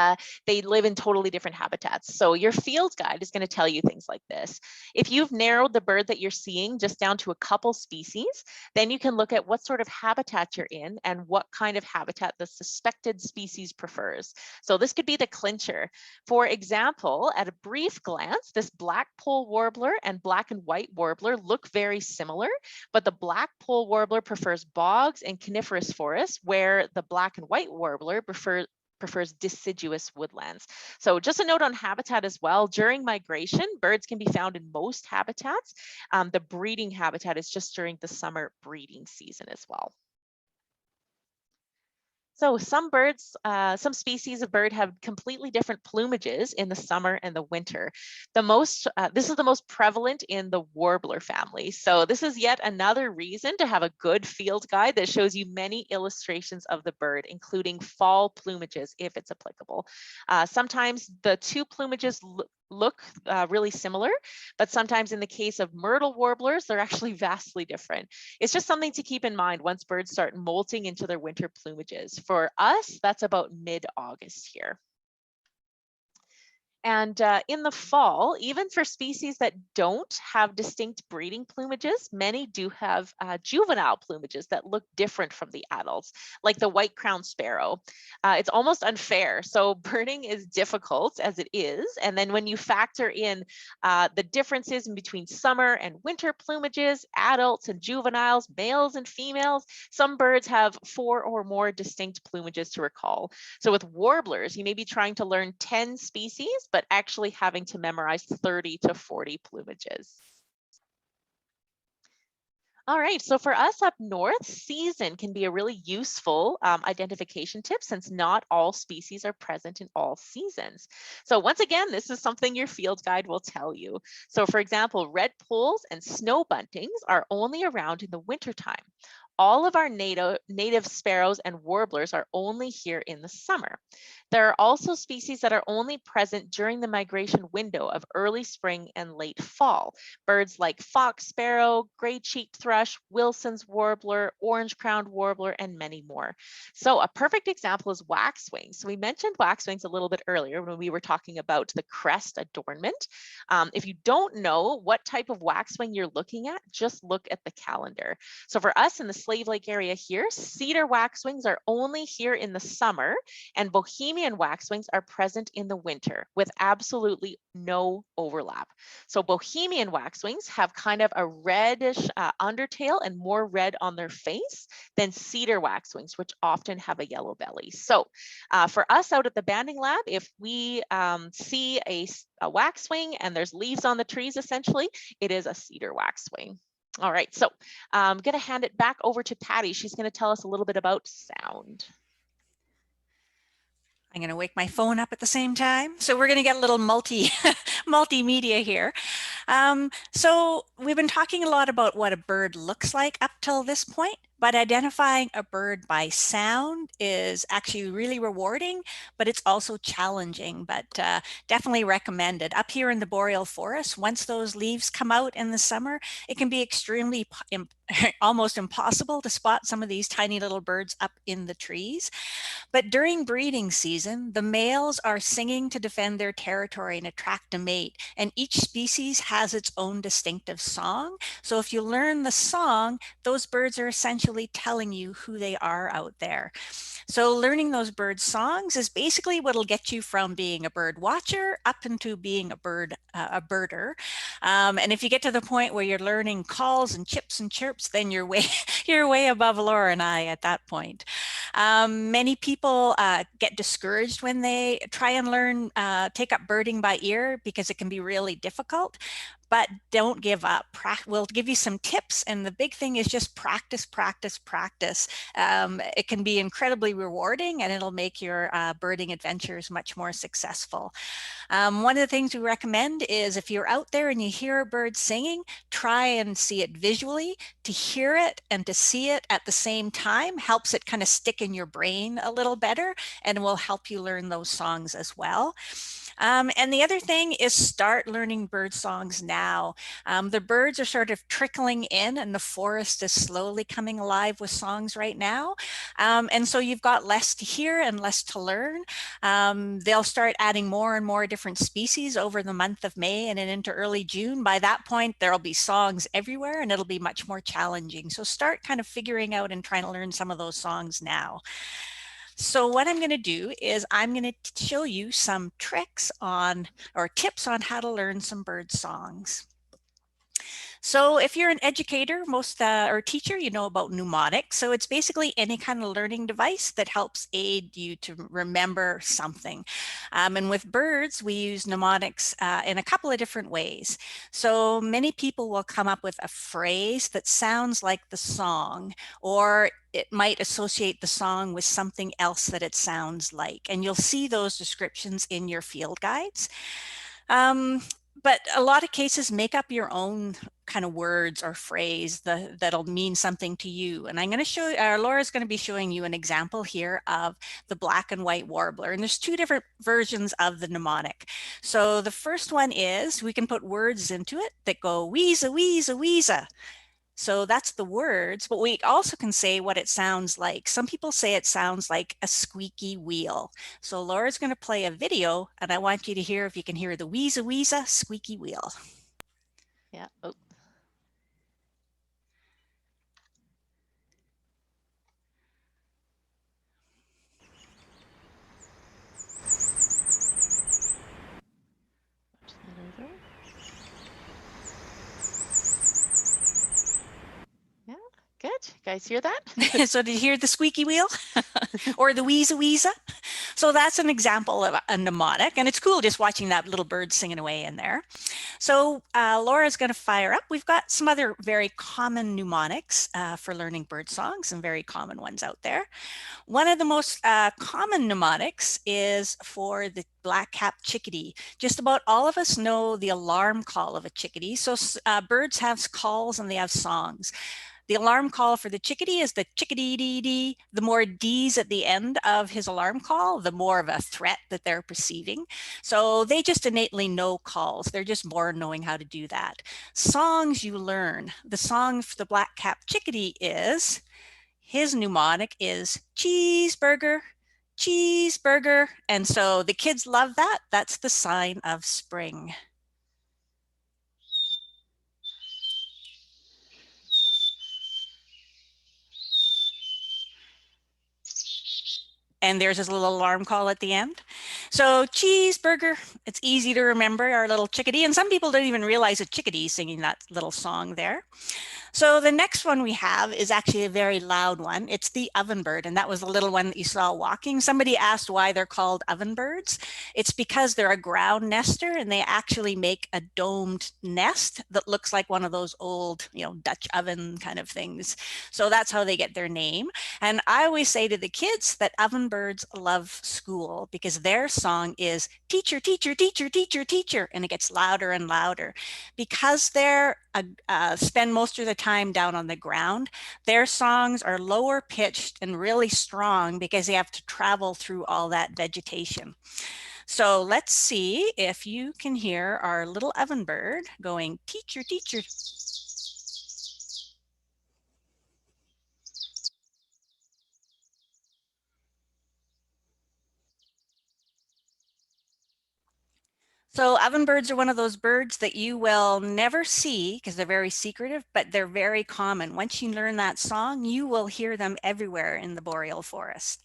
they live in totally different habitats. So your field guide is going to tell you things like this. If you've narrowed the bird that you're seeing just down to a couple species, then you can look at what sort of habitat you're in and what kind of habitat the suspected species prefers. So this could be the clincher. For example, at a brief glance, this black-poll warbler and black and white warbler look very similar, but the black-poll warbler prefers bogs and coniferous forests, where the black and white warbler prefers deciduous woodlands. So just a note on habitat as well. During migration, birds can be found in most habitats. The breeding habitat is just during the summer breeding season as well. So some birds, some species of bird have completely different plumages in the summer and the winter. This is the most prevalent in the warbler family. So this is yet another reason to have a good field guide that shows you many illustrations of the bird, including fall plumages if it's applicable. Sometimes the two plumages look really similar, but sometimes in the case of myrtle warblers, they're actually vastly different. It's just something to keep in mind once birds start molting into their winter plumages. For us, that's about mid-August here. And in the fall, even for species that don't have distinct breeding plumages, many do have juvenile plumages that look different from the adults, like the white-crowned sparrow. It's almost unfair. So birding is difficult as it is. And then when you factor in the differences in between summer and winter plumages, adults and juveniles, males and females, some birds have 4 or more distinct plumages to recall. So with warblers, you may be trying to learn 10 species, but actually having to memorize 30 to 40 plumages. All right, so for us up north, season can be a really useful identification tip since not all species are present in all seasons. So once again, this is something your field guide will tell you. So for example, red poles and snow buntings are only around in the wintertime. All of our native sparrows and warblers are only here in the summer. There are also species that are only present during the migration window of early spring and late fall. Birds like fox sparrow, gray-cheeked thrush, Wilson's warbler, orange-crowned warbler, and many more. So a perfect example is waxwings. So we mentioned waxwings a little bit earlier when we were talking about the crest adornment. If you don't know what type of waxwing you're looking at, just look at the calendar. So for us in the Slave Lake area here, cedar waxwings are only here in the summer, and Bohemian waxwings are present in the winter with absolutely no overlap. So Bohemian waxwings have kind of a reddish undertail and more red on their face than cedar waxwings, which often have a yellow belly. So for us out at the banding lab, if we see a waxwing and there's leaves on the trees, essentially, it is a cedar waxwing. All right, so I'm going to hand it back over to Patty. She's going to tell us a little bit about sound. I'm going to wake my phone up at the same time. So we're going to get a little multimedia here. So we've been talking a lot about what a bird looks like up till this point, but identifying a bird by sound is actually really rewarding, but it's also challenging, but definitely recommended. Up here in the boreal forest, once those leaves come out in the summer, it can be extremely almost impossible to spot some of these tiny little birds up in the trees. But during breeding season, the males are singing to defend their territory and attract a mate. And each species has its own distinctive song. So if you learn the song, those birds are essentially telling you who they are out there. So learning those bird songs is basically what'll get you from being a bird watcher up into being a birder. And if you get to the point where you're learning calls and chips and chirps, then you're way above Laura and I at that point. Many people get discouraged when they try and learn, take up birding by ear because it can be really difficult. But don't give up. We'll give you some tips, and the big thing is just practice, practice, practice. It can be incredibly rewarding, and it'll make your birding adventures much more successful. One of the things we recommend is if you're out there and you hear a bird singing, try and see it visually. To hear it and to see it at the same time helps it kind of stick in your brain a little better, and will help you learn those songs as well. And the other thing is start learning bird songs now. The birds are sort of trickling in and the forest is slowly coming alive with songs right now. And so you've got less to hear and less to learn. They'll start adding more and more different species over the month of May and then into early June. By that point, there'll be songs everywhere and it'll be much more challenging. So start kind of figuring out and trying to learn some of those songs now. So what I'm going to do is I'm going to show you some tricks on or tips on how to learn some bird songs. So if you're an educator, or teacher, you know about mnemonics. So it's basically any kind of learning device that helps aid you to remember something. And with birds, we use mnemonics in a couple of different ways. So many people will come up with a phrase that sounds like the song, or it might associate the song with something else that it sounds like. And you'll see those descriptions in your field guides. Um, but a lot of cases, make up your own kind of words or phrase that'll mean something to you. And I'm going to show, Laura's going to be showing you an example here of the black and white warbler. And there's two different versions of the mnemonic. So the first one is, we can put words into it that go weeza, weeza, weeza. So that's the words, but we also can say what it sounds like. Some people say it sounds like a squeaky wheel. So Laura's going to play a video, and I want you to hear if you can hear the wheeza wheeza squeaky wheel. Yeah. Oh. Yeah, good. You guys hear that? So did you hear the squeaky wheel or the wheeza wheeza? So that's an example of a mnemonic, and it's cool just watching that little bird singing away in there. So Laura's going to fire up. We've got some other very common mnemonics for learning bird songs, and very common ones out there. One of the most common mnemonics is for the black-capped chickadee. Just about all of us know the alarm call of a chickadee. So birds have calls and they have songs. The alarm call for the chickadee is the chickadee-dee-dee. The more D's at the end of his alarm call, the more of a threat that they're perceiving. So they just innately know calls. They're just born knowing how to do that. Songs you learn. The song for the black-capped chickadee is, his mnemonic is cheeseburger, cheeseburger. And so the kids love that. That's the sign of spring. And there's his little alarm call at the end. So cheeseburger, it's easy to remember our little chickadee. And some people don't even realize a chickadee singing that little song there. So the next one we have is actually a very loud one. It's the ovenbird, and that was the little one that you saw walking. Somebody asked why they're called ovenbirds. It's because they're a ground nester, and they actually make a domed nest that looks like one of those old, Dutch oven kind of things. So that's how they get their name. And I always say to the kids that ovenbirds love school because their song is teacher, teacher, teacher, teacher, teacher, and it gets louder and louder. Because they're spend most of the time down on the ground, their songs are lower pitched and really strong because they have to travel through all that vegetation. So let's see if you can hear our little ovenbird going teacher, teacher. So ovenbirds are one of those birds that you will never see because they're very secretive, but they're very common. Once you learn that song, you will hear them everywhere in the boreal forest.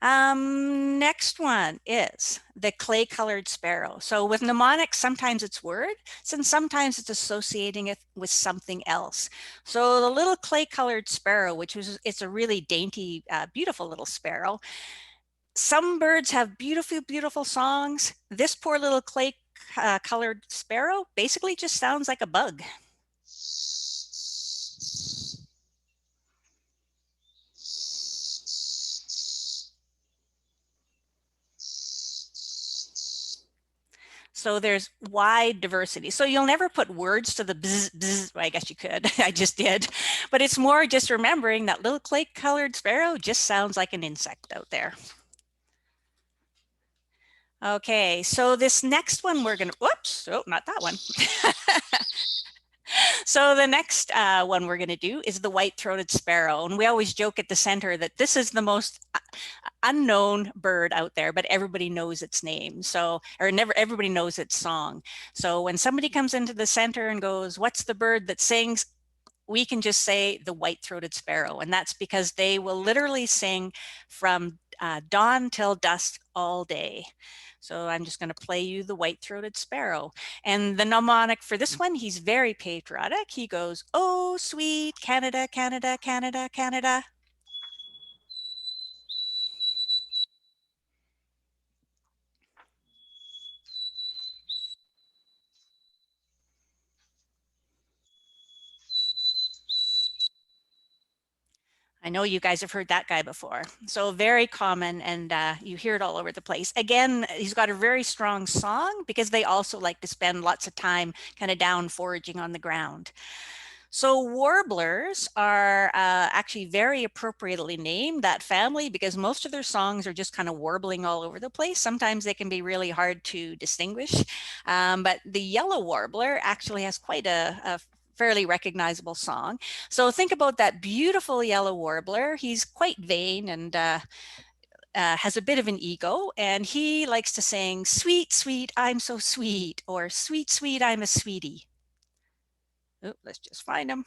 Next one is the clay-colored sparrow. So with mnemonics, sometimes it's words and sometimes it's associating it with something else. So the little clay-colored sparrow, it's a really dainty, beautiful little sparrow. Some birds have beautiful, beautiful songs. This poor little clay colored sparrow basically just sounds like a bug. So there's wide diversity. So you'll never put words to the bzz, bzz. Well, I guess you could, I just did. But it's more just remembering that little clay colored sparrow just sounds like an insect out there. Okay, so this next one we're gonna, whoops, oh, not that one. So the next one we're gonna do is the white-throated sparrow. And we always joke at the center that this is the most unknown bird out there, but everybody knows its name. So, or never, everybody knows its song. So when somebody comes into the center and goes, what's the bird that sings? We can just say the white-throated sparrow. And that's because they will literally sing from dawn till dusk all day. So I'm just going to play you the white-throated sparrow. And the mnemonic for this one, he's very patriotic. He goes, "Oh, sweet Canada, Canada, Canada, Canada." I know you guys have heard that guy before. So very common, and you hear it all over the place. Again, he's got a very strong song because they also like to spend lots of time kind of down foraging on the ground. So warblers are actually very appropriately named, that family, because most of their songs are just kind of warbling all over the place. Sometimes they can be really hard to distinguish. But the yellow warbler actually has quite a fairly recognizable song. So think about that beautiful yellow warbler. He's quite vain and has a bit of an ego, and he likes to sing, "Sweet, sweet, I'm so sweet," or "Sweet, sweet, I'm a sweetie." Oh, let's just find him.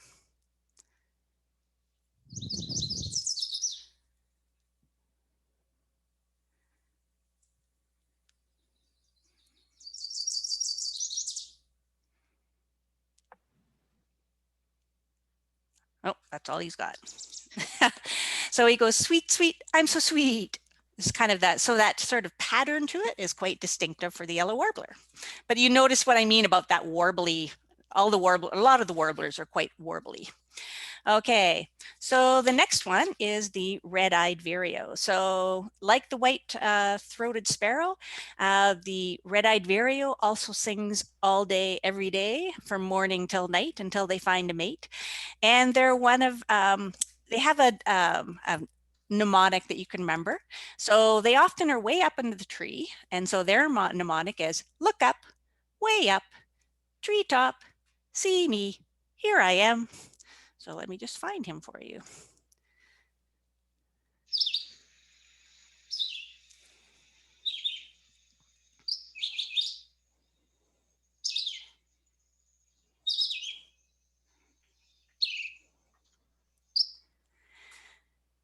Oh, that's all he's got. So he goes, "Sweet, sweet, I'm so sweet." It's kind of that, so that sort of pattern to it is quite distinctive for the yellow warbler. But you notice what I mean about that warbly, a lot of the warblers are quite warbly. Okay, so the next one is the red-eyed vireo. So like the white-throated sparrow, the red-eyed vireo also sings all day, every day, from morning till night until they find a mate. And they're one of, they have a mnemonic that you can remember. So they often are way up into the tree. And so their mnemonic is, "Look up, way up, treetop, see me, here I am." So let me just find him for you.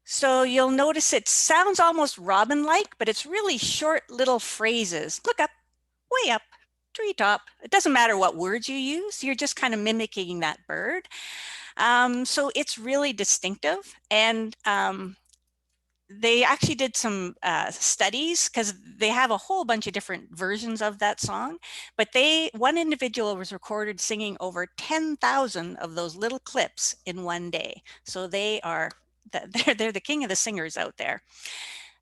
So you'll notice it sounds almost robin-like, but it's really short little phrases. "Look up, way up, treetop." It doesn't matter what words you use. You're just kind of mimicking that bird. So it's really distinctive. And they actually did some studies because they have a whole bunch of different versions of that song. But one individual was recorded singing over 10,000 of those little clips in one day. So they're the king of the singers out there.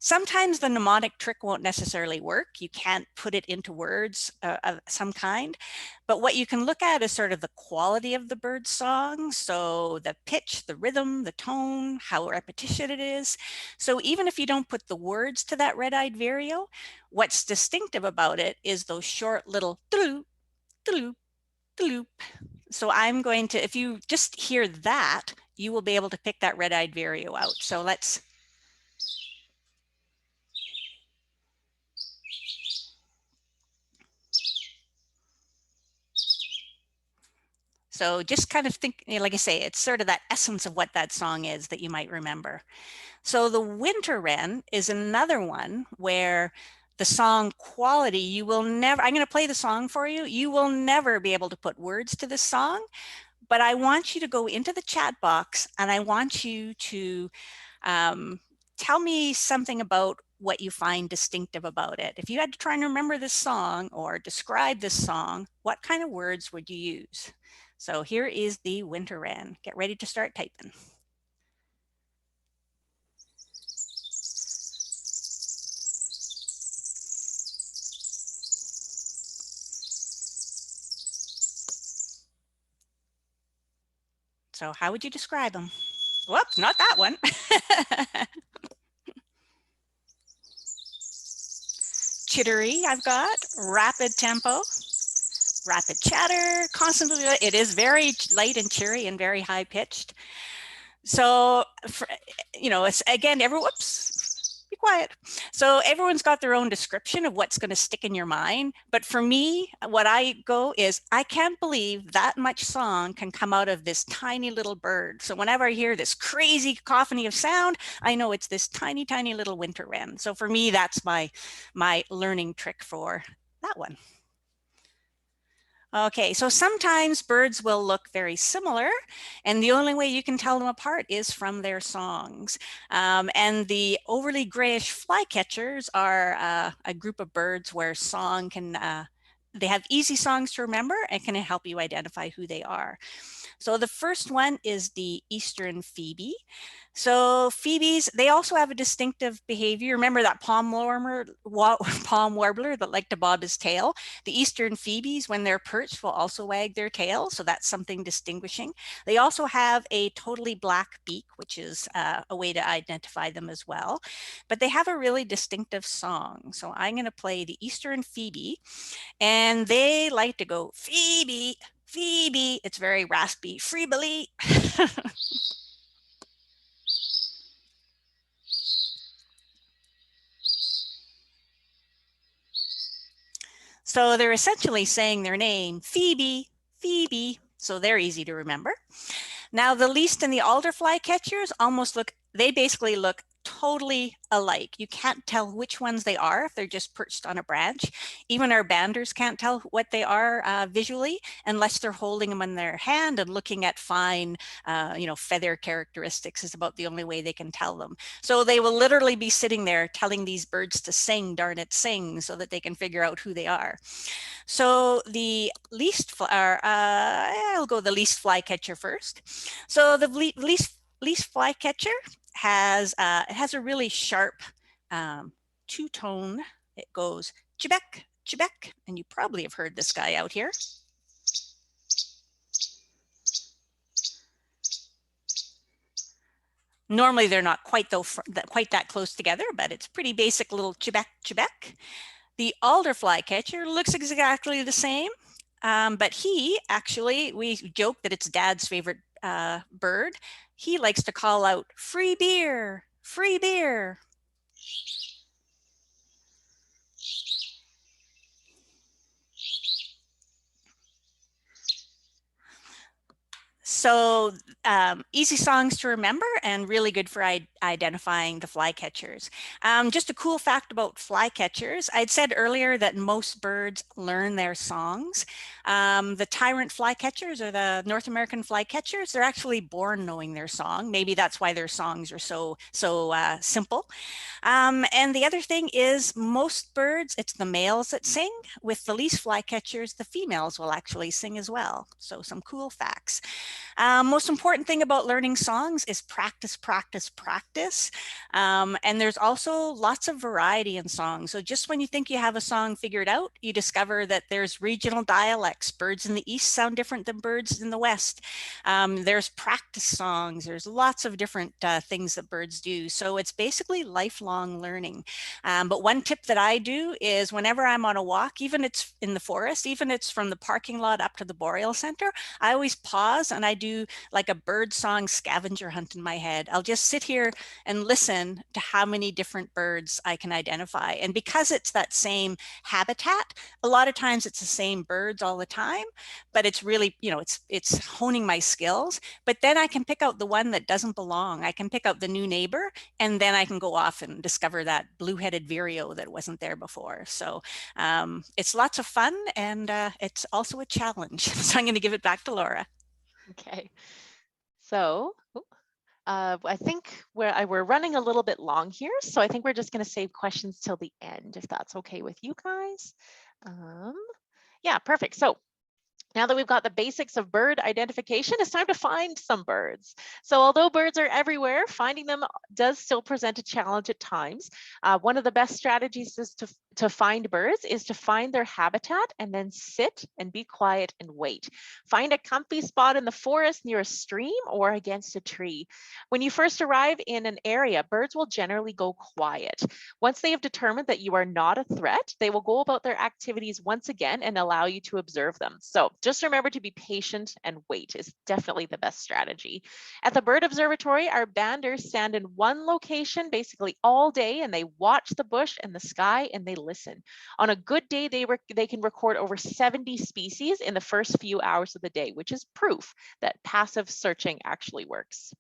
Sometimes the mnemonic trick won't necessarily work. You can't put it into words of some kind. But what you can look at is sort of the quality of the bird's song. So the pitch, the rhythm, the tone, how repetitious it is. So even if you don't put the words to that red-eyed vireo, what's distinctive about it is those short little doop, doop, doop. So I'm going to, if you just hear that, you will be able to pick that red-eyed vireo out. So let's So just kind of think, like I say, it's sort of that essence of what that song is that you might remember. So the winter wren is another one where the song quality, you will never, I'm going to play the song for you. You will never be able to put words to this song, but I want you to go into the chat box and I want you to um, tell me something about what you find distinctive about it. If you had to try and remember this song or describe this song, what kind of words would you use? So here is the winter wren. Get ready to start typing. So how would you describe them? Whoops, not that one. Chittery, I've got. Rapid tempo. Rapid chatter, constantly. It is very light and cheery and very high pitched. So, it's again, whoops. be quiet. So everyone's got their own description of what's going to stick in your mind. But for me, what I go is, I can't believe that much song can come out of this tiny little bird. So whenever I hear this crazy cacophony of sound, I know it's this tiny, tiny little winter wren. So for me, that's my learning trick for that one. Okay, so sometimes birds will look very similar, and the only way you can tell them apart is from their songs. And the overly grayish flycatchers are a group of birds where song can, they have easy songs to remember and can help you identify who they are. So the first one is the eastern phoebe. So phoebes, they also have a distinctive behavior. Remember that palm warbler that liked to bob his tail? The eastern phoebes, when they're perched, will also wag their tail. So that's something distinguishing. They also have a totally black beak, which is a way to identify them as well. But they have a really distinctive song. So I'm going to play the eastern phoebe, and they like to go Phoebe, Phoebe. It's very raspy, Freebly. So they're essentially saying their name, Phoebe, Phoebe. So they're easy to remember. Now the least and the alder flycatchers almost look, they basically look totally alike. You can't tell which ones they are if they're just perched on a branch. Even our banders can't tell what they are visually unless they're holding them in their hand and looking at fine, feather characteristics is about the only way they can tell them. So they will literally be sitting there telling these birds to sing, darn it, sing, so that they can figure out who they are. So the I'll go the least flycatcher first. So the least flycatcher has a really sharp two tone. It goes chibek, chibek, and you probably have heard this guy out here. Normally they're not quite that close together, but it's pretty basic little chibek, chibek. The alder flycatcher looks exactly the same, but he actually, we joke that it's Dad's favorite bird. He likes to call out, free beer, free beer. So easy songs to remember and really good for identifying the flycatchers. Just a cool fact about flycatchers. I'd said earlier that most birds learn their songs. The tyrant flycatchers or the North American flycatchers, they're actually born knowing their song. Maybe that's why their songs are so simple. And the other thing is most birds, it's the males that sing. With the least flycatchers, the females will actually sing as well. So some cool facts. Most important thing about learning songs is practice, practice, practice. And there's also lots of variety in songs. So just when you think you have a song figured out, you discover that there's regional dialects. Birds in the East sound different than birds in the West. There's practice songs. There's lots of different things that birds do. So it's basically lifelong learning. But one tip that I do is whenever I'm on a walk, even it's in the forest, even it's from the parking lot up to the Boreal Center, I always pause and I do like a bird song scavenger hunt in my head. I'll just sit here and listen to how many different birds I can identify. And because it's that same habitat, a lot of times it's the same birds all the time, but it's really, it's honing my skills. But then I can pick out the one that doesn't belong. I can pick out the new neighbor, and then I can go off and discover that blue-headed vireo that wasn't there before. So it's lots of fun, and it's also a challenge. So I'm going to give it back to Laura. Okay. So I think we're running a little bit long here, so I think we're just going to save questions till the end, if that's okay with you guys. Yeah, perfect. So now that we've got the basics of bird identification, it's time to find some birds. So although birds are everywhere, finding them does still present a challenge at times. One of the best strategies is to to find birds is to find their habitat and then sit and be quiet and wait. Find a comfy spot in the forest near a stream or against a tree. When you first arrive in an area, birds will generally go quiet. Once they have determined that you are not a threat, they will go about their activities once again and allow you to observe them. So just remember to be patient and wait is definitely the best strategy. At the bird observatory, our banders stand in one location basically all day and they watch the bush and the sky and they listen. On a good day, they can record over 70 species in the first few hours of the day, which is proof that passive searching actually works.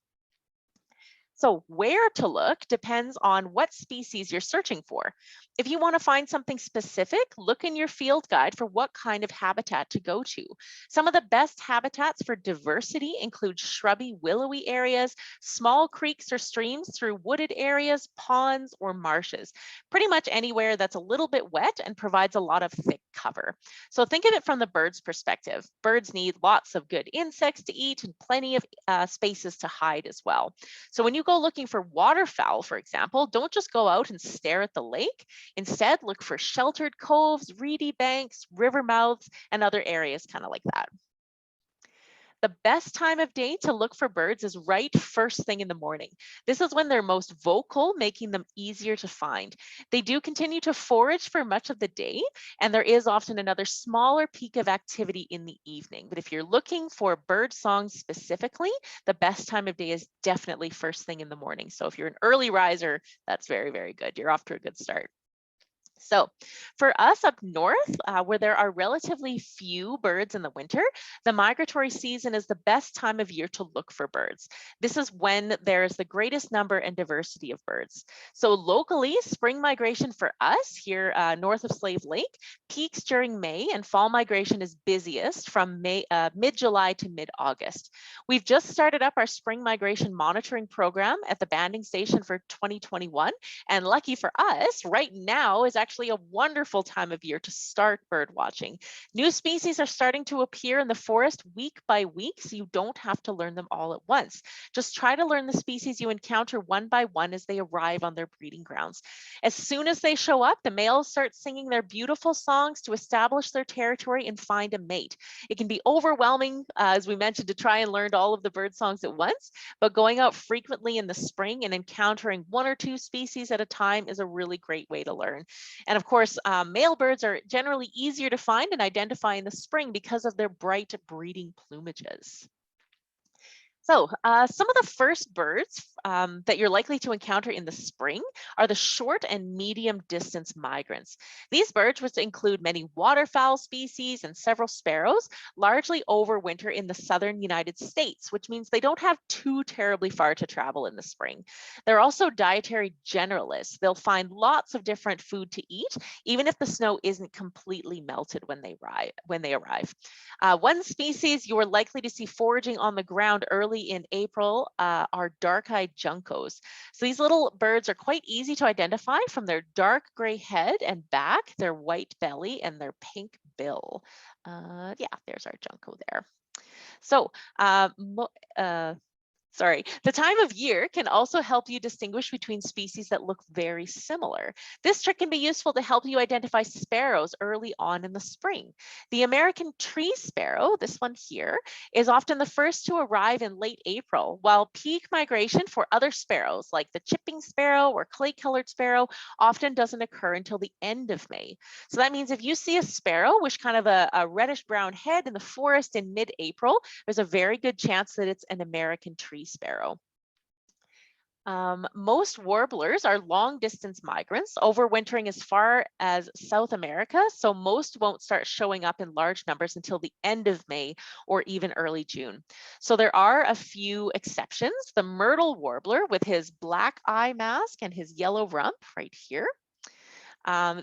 So where to look depends on what species you're searching for. If you want to find something specific, look in your field guide for what kind of habitat to go to. Some of the best habitats for diversity include shrubby, willowy areas, small creeks or streams through wooded areas, ponds, or marshes. Pretty much anywhere that's a little bit wet and provides a lot of thick cover. So think of it from the bird's perspective. Birds need lots of good insects to eat and plenty of spaces to hide as well. So when you go looking for waterfowl, for example, don't just go out and stare at the lake. Instead, look for sheltered coves, reedy banks, river mouths, and other areas kind of like that. The best time of day to look for birds is right first thing in the morning. This is when they're most vocal, making them easier to find. They do continue to forage for much of the day, and there is often another smaller peak of activity in the evening. But if you're looking for bird songs specifically, the best time of day is definitely first thing in the morning. So if you're an early riser, that's very, very good. You're off to a good start. So for us up north, where there are relatively few birds in the winter, the migratory season is the best time of year to look for birds. This is when there's the greatest number and diversity of birds. So locally, spring migration for us here north of Slave Lake peaks during May, and fall migration is busiest from mid-July to mid-August. We've just started up our spring migration monitoring program at the banding station for 2021, and lucky for us, right now is actually a wonderful time of year to start bird watching. New species are starting to appear in the forest week by week, so you don't have to learn them all at once. Just try to learn the species you encounter one by one as they arrive on their breeding grounds. As soon as they show up, the males start singing their beautiful songs to establish their territory and find a mate. It can be overwhelming, as we mentioned, to try and learn all of the bird songs at once, but going out frequently in the spring and encountering one or two species at a time is a really great way to learn. And of course, male birds are generally easier to find and identify in the spring because of their bright breeding plumages. So some of the first birds that you're likely to encounter in the spring are the short and medium distance migrants. These birds, which include many waterfowl species and several sparrows, largely overwinter in the southern United States, which means they don't have too terribly far to travel in the spring. They're also dietary generalists. They'll find lots of different food to eat, even if the snow isn't completely melted when they arrive. One species you are likely to see foraging on the ground early in April are dark-eyed juncos. So these little birds are quite easy to identify from their dark gray head and back, their white belly, and their pink bill. Yeah, there's our junco there. So Sorry. The time of year can also help you distinguish between species that look very similar. This trick can be useful to help you identify sparrows early on in the spring. The American tree sparrow, this one here, is often the first to arrive in late April, while peak migration for other sparrows like the chipping sparrow or clay-colored sparrow often doesn't occur until the end of May. So that means if you see a sparrow with kind of a reddish-brown head in the forest in mid-April, there's a very good chance that it's an American tree sparrow. Most warblers are long distance migrants, overwintering as far as South America, so most won't start showing up in large numbers until the end of May or even early June. So there are a few exceptions. The myrtle warbler with his black eye mask and his yellow rump right here.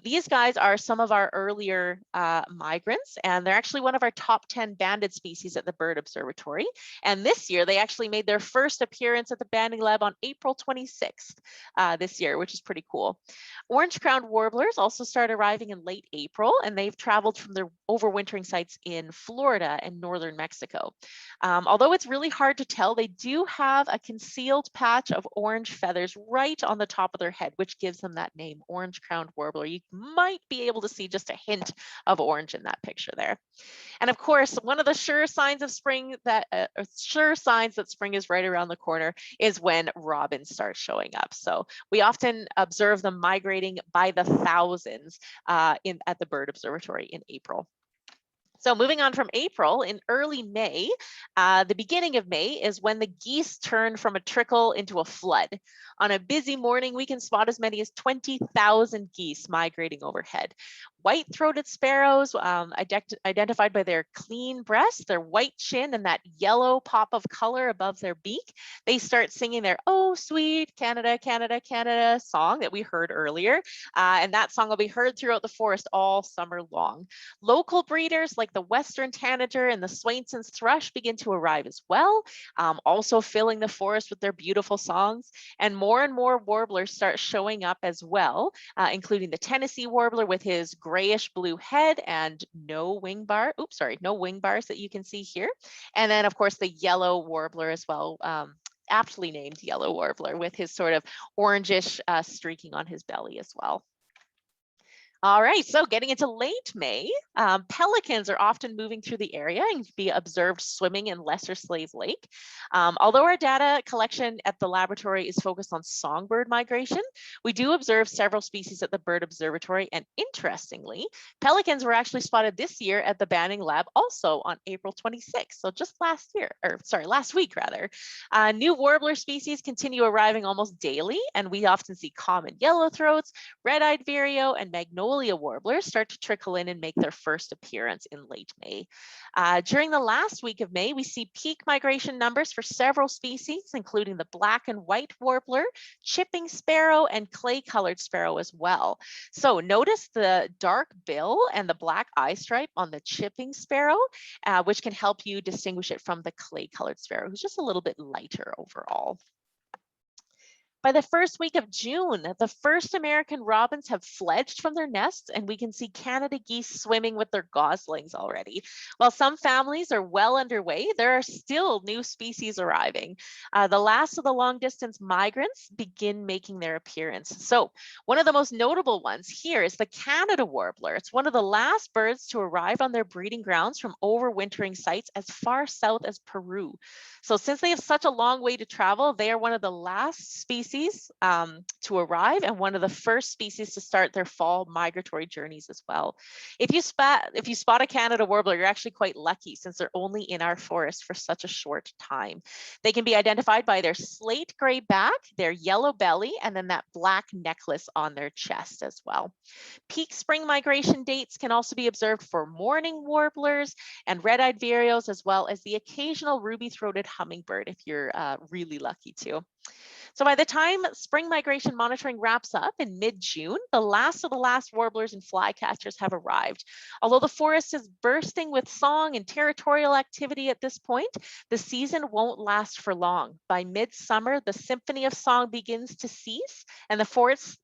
These guys are some of our earlier migrants, and they're actually one of our top 10 banded species at the Bird Observatory. And this year, they actually made their first appearance at the banding lab on April 26th this year, which is pretty cool. Orange-crowned warblers also start arriving in late April, and they've traveled from their overwintering sites in Florida and northern Mexico. Although it's really hard to tell, they do have a concealed patch of orange feathers right on the top of their head, which gives them that name, orange-crowned warblers. warbler. You might be able to see just a hint of orange in that picture there. And of course, one of the sure signs of spring sure signs that spring is right around the corner is when robins start showing up. So we often observe them migrating by the thousands at the Bird Observatory in April. So moving on from April, in early May, the beginning of May is when the geese turn from a trickle into a flood. On a busy morning, we can spot as many as 20,000 geese migrating overhead. White-throated sparrows, identified by their clean breast, their white chin, and that yellow pop of color above their beak, they start singing their "Oh, Sweet Canada, Canada, Canada" song that we heard earlier. And that song will be heard throughout the forest all summer long. Local breeders like the Western Tanager and the Swainson's thrush begin to arrive as well, also filling the forest with their beautiful songs. And more warblers start showing up as well, including the Tennessee warbler with his grayish blue head and no wing bars that you can see here. And then of course the yellow warbler as well, aptly named yellow warbler with his sort of orangish streaking on his belly as well. All right, so getting into late May, pelicans are often moving through the area and can be observed swimming in Lesser Slave Lake. Although our data collection at the laboratory is focused on songbird migration, we do observe several species at the Bird Observatory, and interestingly, pelicans were actually spotted this year at the Banning Lab also on April 26th, so just last week rather. New warbler species continue arriving almost daily, and we often see common yellowthroats, red-eyed vireo, and magnolia warblers start to trickle in and make their first appearance in late May. During the last week of May, we see peak migration numbers for several species, including the black and white warbler, chipping sparrow, and clay-colored sparrow as well. So notice the dark bill and the black eye stripe on the chipping sparrow, which can help you distinguish it from the clay-colored sparrow, who's just a little bit lighter overall. By the first week of June, the first American robins have fledged from their nests, and we can see Canada geese swimming with their goslings already. While some families are well underway, there are still new species arriving. The last of the long distance migrants begin making their appearance. So one of the most notable ones here is the Canada warbler. It's one of the last birds to arrive on their breeding grounds from overwintering sites as far south as Peru. So since they have such a long way to travel, they are one of the last species to arrive and one of the first species to start their fall migratory journeys as well. If you spot a Canada warbler, you're actually quite lucky since they're only in our forest for such a short time. They can be identified by their slate gray back, their yellow belly, and then that black necklace on their chest as well. Peak spring migration dates can also be observed for mourning warblers and red-eyed vireos, as well as the occasional ruby-throated hummingbird if you're really lucky to. So by the time spring migration monitoring wraps up in mid-June, the last of the last warblers and flycatchers have arrived. Although the forest is bursting with song and territorial activity at this point, the season won't last for long. By midsummer, the symphony of song begins to cease and the forest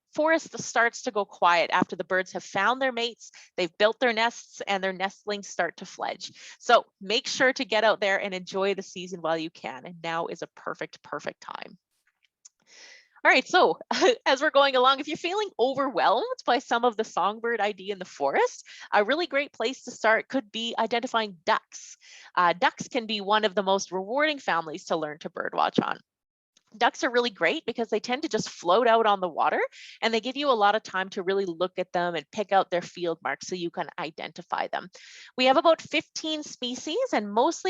starts to go quiet after the birds have found their mates, they've built their nests, and their nestlings start to fledge. So make sure to get out there and enjoy the season while you can. And now is a perfect time. All right, so as we're going along, if you're feeling overwhelmed by some of the songbird ID in the forest, a really great place to start could be identifying ducks. Ducks can be one of the most rewarding families to learn to birdwatch on. Ducks are really great because they tend to just float out on the water, and they give you a lot of time to really look at them and pick out their field marks so you can identify them. We have about 15 species, and most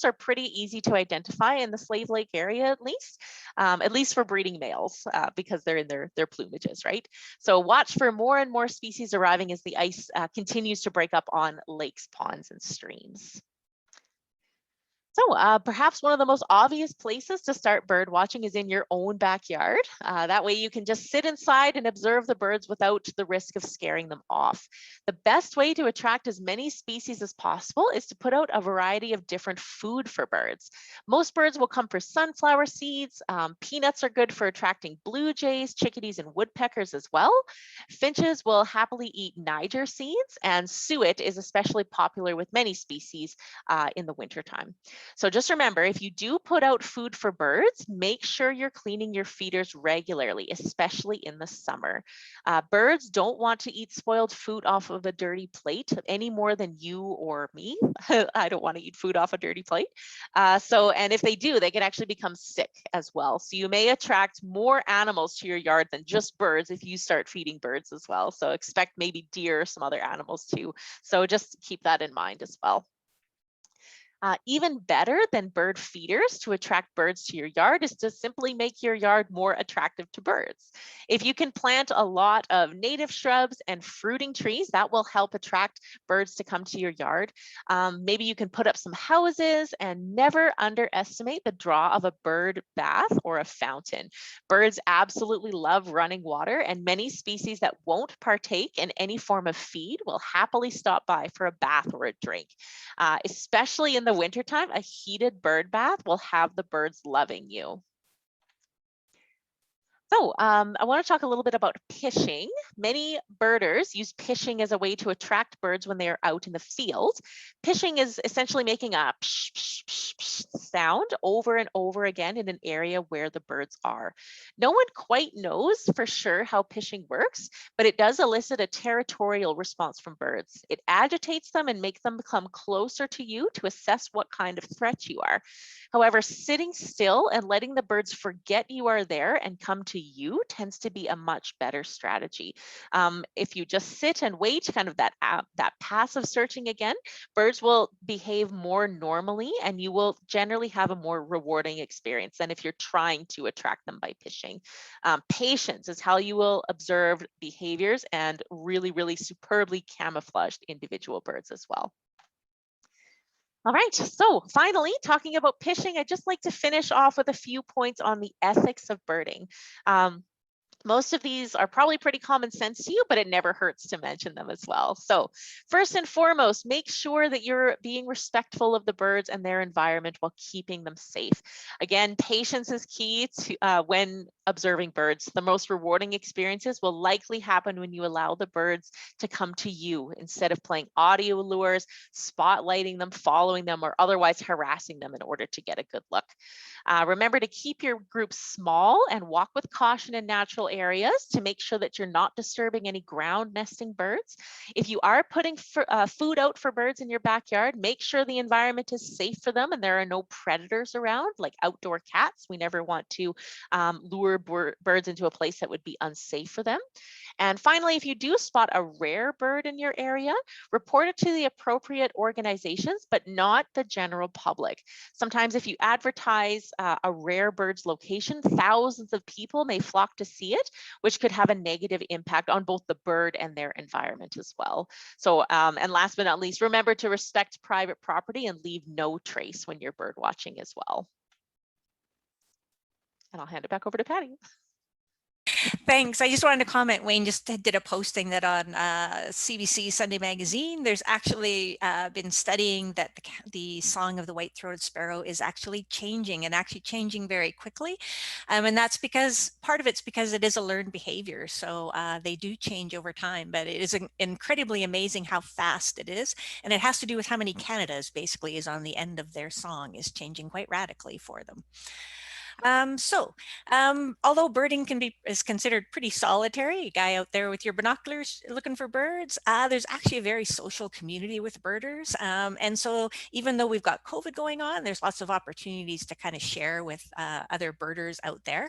are pretty easy to identify in the Slave Lake area, at least for breeding males, because they're in their plumages, right? So watch for more and more species arriving as the ice continues to break up on lakes, ponds, and streams. So perhaps one of the most obvious places to start bird watching is in your own backyard. That way you can just sit inside and observe the birds without the risk of scaring them off. The best way to attract as many species as possible is to put out a variety of different food for birds. Most birds will come for sunflower seeds. Peanuts are good for attracting blue jays, chickadees, and woodpeckers as well. Finches will happily eat Niger seeds, and suet is especially popular with many species in the wintertime. So just remember, if you do put out food for birds, make sure you're cleaning your feeders regularly, especially in the summer. Birds don't want to eat spoiled food off of a dirty plate any more than you or me. I don't want to eat food off a dirty plate. And if they do, they can actually become sick as well. So you may attract more animals to your yard than just birds if you start feeding birds as well. So expect maybe deer or some other animals too. So just keep that in mind as well. Even better than bird feeders to attract birds to your yard is to simply make your yard more attractive to birds. If you can plant a lot of native shrubs and fruiting trees, that will help attract birds to come to your yard. Maybe you can put up some houses, and never underestimate the draw of a bird bath or a fountain. Birds absolutely love running water, and many species that won't partake in any form of feed will happily stop by for a bath or a drink. Especially in the wintertime, a heated bird bath will have the birds loving you. So I want to talk a little bit about pishing. Many birders use pishing as a way to attract birds when they are out in the field. Pishing is essentially making a psh, psh, psh, psh sound over and over again in an area where the birds are. No one quite knows for sure how pishing works, but it does elicit a territorial response from birds. It agitates them and makes them come closer to you to assess what kind of threat you are. However, sitting still and letting the birds forget you are there and come to you tends to be a much better strategy. If you just sit and wait, kind of that passive searching again, birds will behave more normally, and you will generally have a more rewarding experience than if you're trying to attract them by pishing. Patience is how you will observe behaviors and really, really superbly camouflaged individual birds as well. All right, so finally, talking about pishing, I'd just like to finish off with a few points on the ethics of birding. Most of these are probably pretty common sense to you, but it never hurts to mention them as well. So first and foremost, make sure that you're being respectful of the birds and their environment while keeping them safe. Again, patience is key to when observing birds. The most rewarding experiences will likely happen when you allow the birds to come to you instead of playing audio lures, spotlighting them, following them, or otherwise harassing them in order to get a good look. Remember to keep your group small and walk with caution in natural areas to make sure that you're not disturbing any ground nesting birds. If you are putting food out for birds in your backyard, make sure the environment is safe for them and there are no predators around, like outdoor cats. We never want to lure birds into a place that would be unsafe for them. And finally, if you do spot a rare bird in your area, report it to the appropriate organizations, but not the general public. Sometimes if you advertise a rare bird's location, thousands of people may flock to see it, which could have a negative impact on both the bird and their environment as well. So, and last but not least, remember to respect private property and leave no trace when you're bird watching as well. And I'll hand it back over to Patty. Thanks. I just wanted to comment, Wayne just did a posting that on CBC Sunday Magazine, there's actually been studying that the song of the white-throated sparrow is actually changing and actually changing very quickly. And that's because, part of it's because it is a learned behavior. So they do change over time, but it is incredibly amazing how fast it is. And it has to do with how many Canadas basically is on the end of their song is changing quite radically for them. Although birding is considered pretty solitary, a guy out there with your binoculars looking for birds, there's actually a very social community with birders. And so even though we've got COVID going on, there's lots of opportunities to kind of share with other birders out there.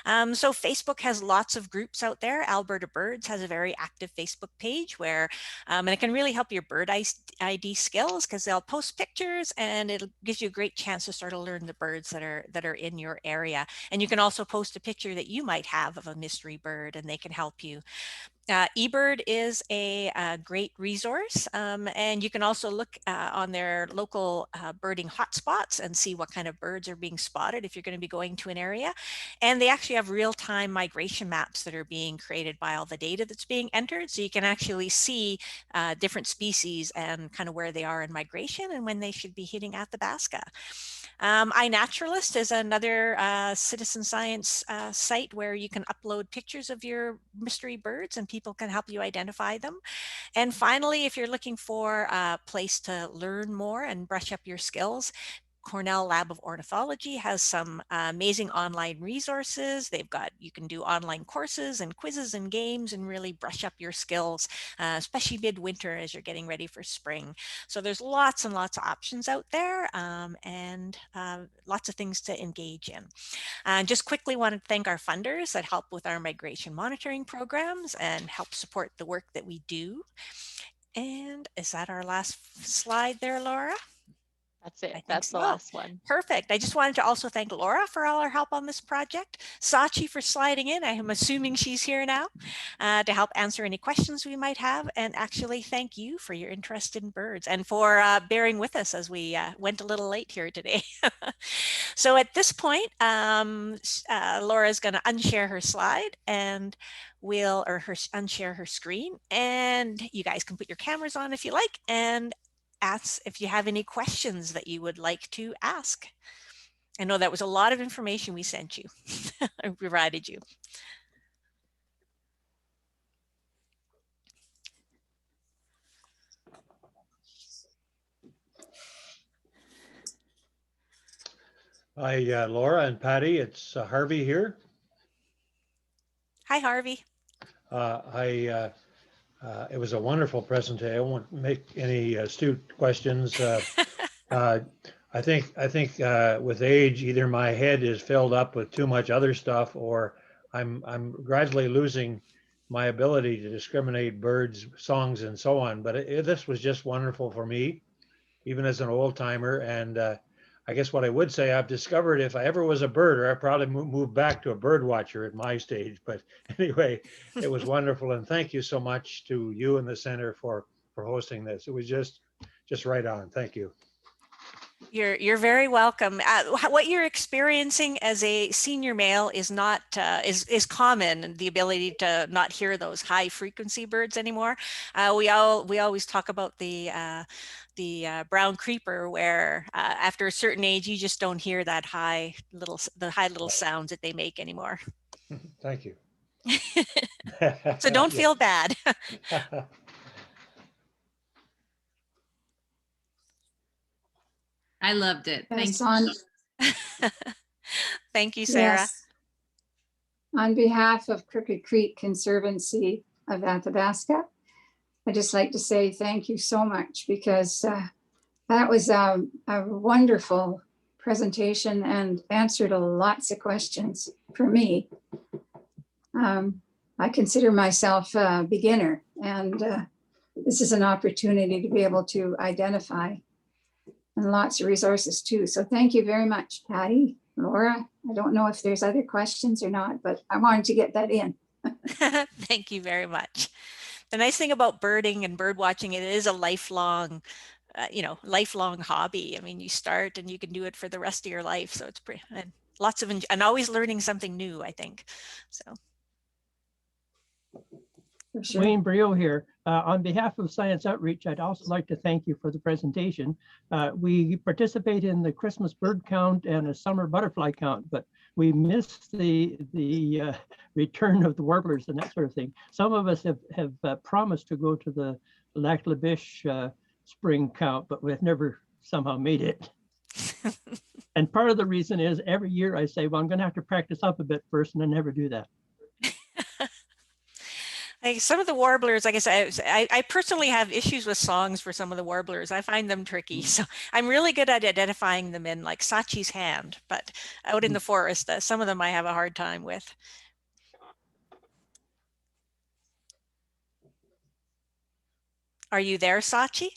So Facebook has lots of groups out there. Alberta Birds has a very active Facebook page where, and it can really help your bird ID skills because they'll post pictures and it gives you a great chance to sort of learn the birds that are in your area. And you can also post a picture that you might have of a mystery bird and they can help you. eBird is a great resource, and you can also look on their local birding hotspots and see what kind of birds are being spotted if you're going to be going to an area. And they actually have real-time migration maps that are being created by all the data that's being entered, so you can actually see different species and kind of where they are in migration and when they should be hitting Athabasca. iNaturalist is another citizen science site where you can upload pictures of your mystery birds and people can help you identify them. And finally, if you're looking for a place to learn more and brush up your skills, Cornell Lab of Ornithology has some amazing online resources. You can do online courses and quizzes and games and really brush up your skills, especially midwinter as you're getting ready for spring. So there's lots and lots of options out there, and lots of things to engage in. Just quickly want to thank our funders that help with our migration monitoring programs and help support the work that we do. And is that our last slide there, Laura? That's it. I think That's so. the last one. Perfect. I just wanted to also thank Laura for all her help on this project, Sachi for sliding in. I am assuming she's here now to help answer any questions we might have. And actually, thank you for your interest in birds and for bearing with us as we went a little late here today. So at this point, Laura's going to unshare her slide and unshare her screen, and you guys can put your cameras on if you like and ask if you have any questions that you would like to ask. I know that was a lot of information we sent you, provided you. Hi, Laura and Patty. It's Harvey here. Hi, Harvey. It was a wonderful presentation. I won't make any astute questions. I think with age, either my head is filled up with too much other stuff, or I'm gradually losing my ability to discriminate birds, songs, and so on. But this was just wonderful for me, even as an old timer. And I guess what I would say, I've discovered if I ever was a birder, I'd probably move back to a bird watcher at my stage. But anyway, it was wonderful. And thank you so much to you and the center for hosting this. It was just right on. Thank you. You're very welcome. What you're experiencing as a senior male is not is common. The ability to not hear those high frequency birds anymore. We always talk about the brown creeper, where after a certain age you just don't hear that high little sounds that they make anymore. Thank you. So don't feel bad. I loved it. Yes, Thanks. Thank you, Sarah. Yes. On behalf of Crooked Creek Conservancy of Athabasca, I'd just like to say thank you so much, because that was a wonderful presentation and answered lots of questions for me. I consider myself a beginner, and this is an opportunity to be able to identify, and lots of resources too. So thank you very much, Patty, Laura. I don't know if there's other questions or not, but I wanted to get that in. Thank you very much. The nice thing about birding and bird watching, it is a lifelong, lifelong hobby. I mean, you start and you can do it for the rest of your life. So it's pretty, and lots of, and always learning something new, I think. So. Sure. Wayne Brio here. On behalf of Science Outreach, I'd also like to thank you for the presentation. We participate in the Christmas bird count and a summer butterfly count, but we missed the return of the warblers and that sort of thing. Some of us have promised to go to the Lac La Biche spring count, but we've never somehow made it. And part of the reason is every year I say, well, I'm going to have to practice up a bit first, and I never do that. Like some of the warblers, I guess I personally have issues with songs for some of the warblers. I find them tricky. So I'm really good at identifying them in like Sachi's hand, but out in the forest, some of them I have a hard time with. Are you there, Sachi?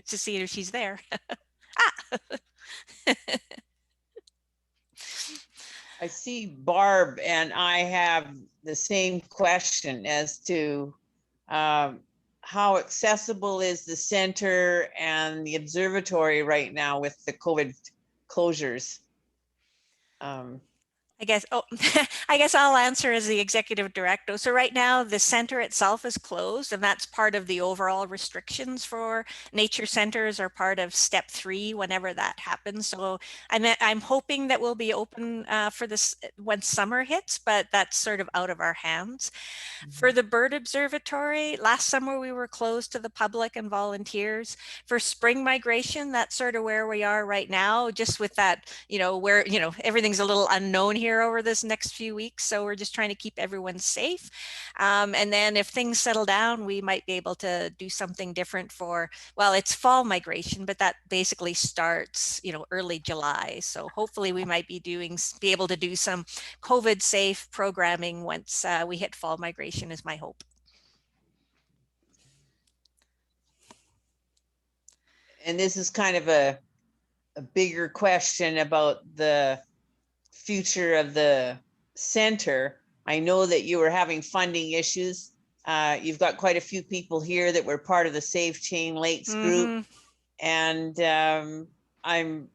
To see if she's there. Ah. I see Barb, and I have the same question as to how accessible is the center and the observatory right now with the COVID closures? I guess, oh, I guess I'll answer as the executive director. So right now the center itself is closed, and that's part of the overall restrictions for nature centers, or part of step 3 whenever that happens. So I'm hoping that we'll be open for this when summer hits, but that's sort of out of our hands. For the bird observatory, last summer we were closed to the public and volunteers. For spring migration, that's sort of where we are right now, just with that, where, everything's a little unknown here over this next few weeks. So we're just trying to keep everyone safe. And then if things settle down, we might be able to do something different for, well, it's fall migration, but that basically starts, early July. So hopefully we might be able to do some COVID safe programming once we hit fall migration, is my hope. And this is kind of a bigger question about the future of the center. I know that you were having funding issues. You've got quite a few people here that were part of the Save Chain Lakes group. And I'm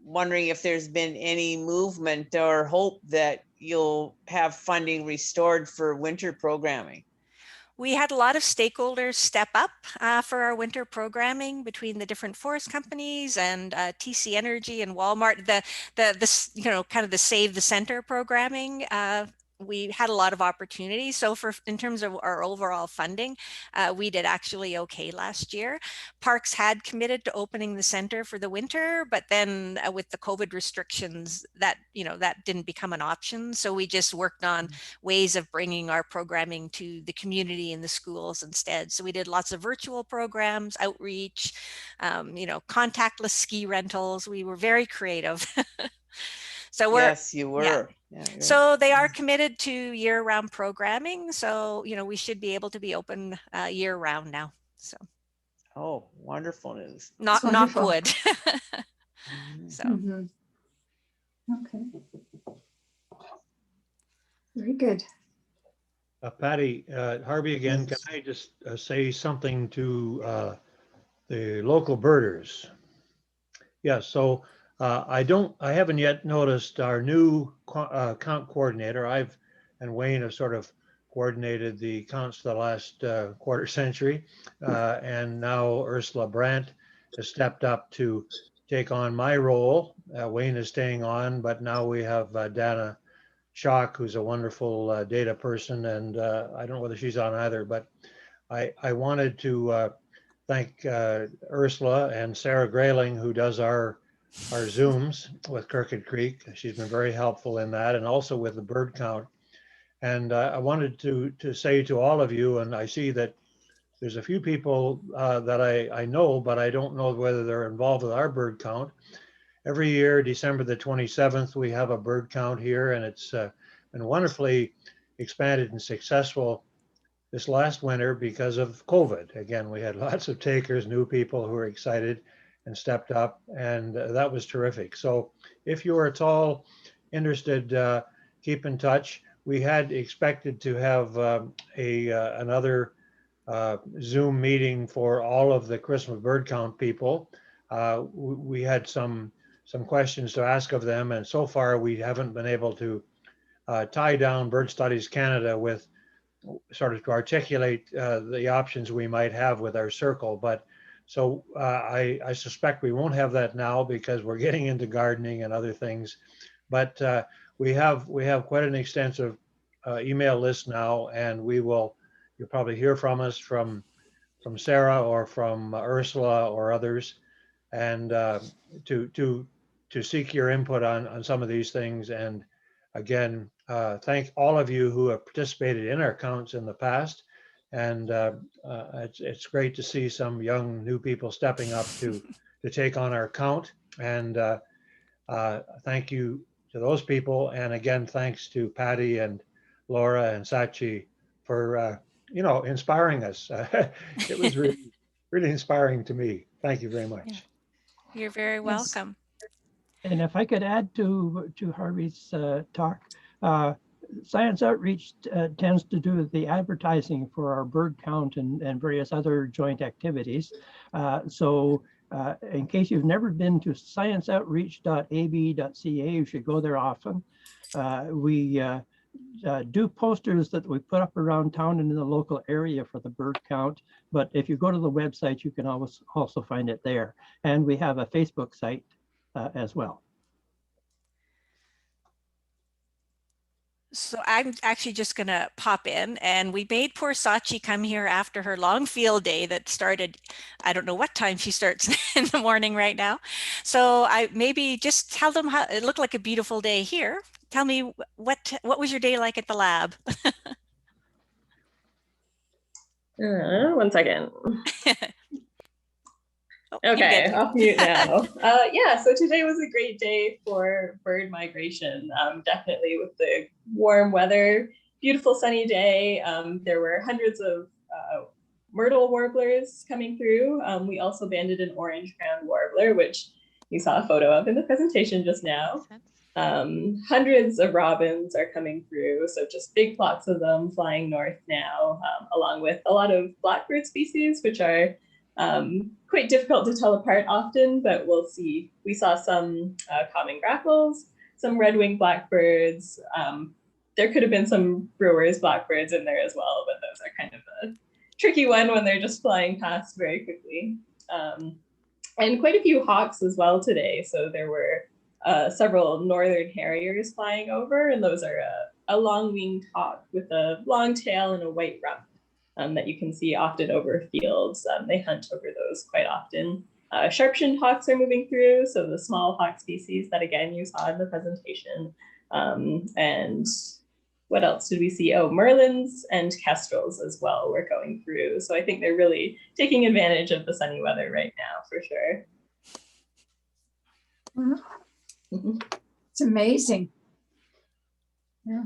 wondering if there's been any movement or hope that you'll have funding restored for winter programming. We had a lot of stakeholders step up for our winter programming, between the different forest companies and TC Energy and Walmart. Kind of the Save the Center programming. We had a lot of opportunities. So in terms of our overall funding, we did actually okay last year. Parks had committed to opening the center for the winter, but then with the COVID restrictions, that didn't become an option. So we just worked on ways of bringing our programming to the community and the schools instead. So we did lots of virtual programs, outreach, contactless ski rentals. We were very creative. So yes, you were. Yeah. Yeah, so they are committed to year-round programming. So, we should be able to be open year-round now. So. Oh, wonderful news. Knock wood. So. Okay. Very good. Patty, Harvey again, can I just say something to the local birders? Yes, so I haven't yet noticed our new count coordinator. And Wayne have sort of coordinated the counts for the last quarter century. And now Ursula Brandt has stepped up to take on my role. Wayne is staying on, but now we have Dana Schock, who's a wonderful data person. And I don't know whether she's on either, but I wanted to thank Ursula and Sarah Grayling, who does our Zooms with Crooked Creek. She's been very helpful in that, and also with the bird count. And I wanted to say to all of you, and I see that there's a few people that I know, but I don't know whether they're involved with our bird count. Every year, December the 27th, we have a bird count here, and it's been wonderfully expanded and successful this last winter because of COVID. Again, we had lots of takers, new people who were excited and stepped up, and that was terrific. So if you are at all interested, keep in touch. We had expected to have another Zoom meeting for all of the Christmas bird count people. We had some questions to ask of them, and so far we haven't been able to tie down Bird Studies Canada with sort of to articulate the options we might have with our circle. But so I suspect we won't have that now because we're getting into gardening and other things. But we have quite an extensive email list now, and you'll probably hear from us from Sarah or from Ursula or others, and to seek your input on some of these things. And again, thank all of you who have participated in our counts in the past. And it's great to see some young new people stepping up to take on our count. And thank you to those people. And again, thanks to Patty and Laura and Sachi for inspiring us. It was really, really inspiring to me. Thank you very much. Yeah. You're very welcome. And if I could add to Harvey's talk, Science Outreach tends to do the advertising for our bird count and various other joint activities. So in case you've never been to scienceoutreach.ab.ca, you should go there often. We do posters that we put up around town and in the local area for the bird count. But if you go to the website, you can always also find it there. And we have a Facebook site as well. So I'm actually just going to pop in, and we made poor Sachi come here after her long field day that started, I don't know what time she starts in the morning right now. So I maybe just tell them how it looked like a beautiful day here. Tell me what was your day like at the lab? 1 second. Oh, Okay, off mute now. Yeah, so today was a great day for bird migration. Definitely with the warm weather, beautiful sunny day. There were hundreds of myrtle warblers coming through. We also banded an orange-crowned warbler, which you saw a photo of in the presentation just now. Hundreds of robins are coming through, so just big flocks of them flying north now, along with a lot of blackbird species, which are quite difficult to tell apart often, but we'll see. We saw some common grackles, some red-winged blackbirds. There could have been some brewer's blackbirds in there as well, but those are kind of a tricky one when they're just flying past very quickly. And quite a few hawks as well today. So there were several northern harriers flying over, and those are a long-winged hawk with a long tail and a white rump. That you can see often over fields. They hunt over those quite often. Sharp-shinned hawks are moving through, so the small hawk species that again you saw in the presentation. And what else did we see? Oh, merlins and kestrels as well were going through. So I think they're really taking advantage of the sunny weather right now for sure. It's amazing. Yeah.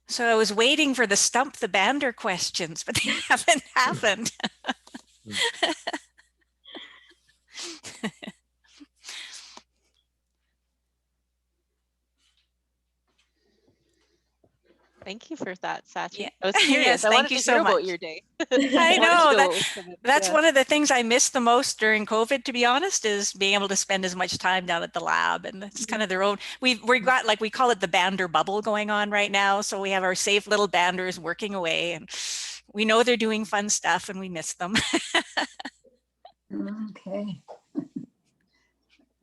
So I was waiting for the stump the bander questions, but they haven't happened. Thank you for that, Sachi. Yeah. I was curious. Yes, I thank wanted you to so hear much. about your day. I know that's Yeah. one of the things I miss the most during COVID, to be honest, is being able to spend as much time down at the lab. And it's kind of their own, we got, like, we call it the bander bubble going on right now. So we have our safe little banders working away, and we know they're doing fun stuff and we miss them. Okay.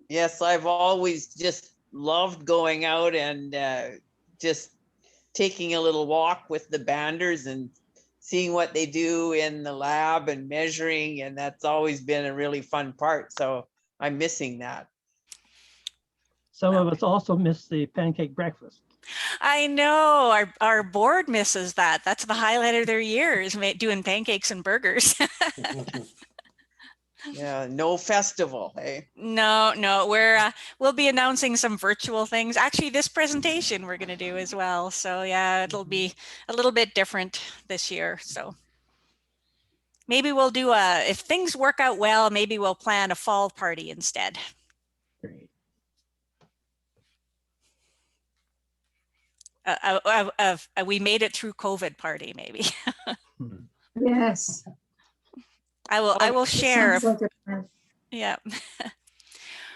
Yes, I've always just loved going out and just taking a little walk with the banders and seeing what they do in the lab and measuring, and that's always been a really fun part. So I'm missing that. Some of us also miss the pancake breakfast. I know our board misses that. That's the highlight of their year, is doing pancakes and burgers. Yeah, no festival, hey? No, we'll be announcing some virtual things. Actually, this presentation we're going to do as well. So yeah, it'll be a little bit different this year. So maybe we'll do if things work out well, maybe we'll plan a fall party instead. Great. We made it through COVID party, maybe. Yes. I will share. Sounds like a plan. Yeah.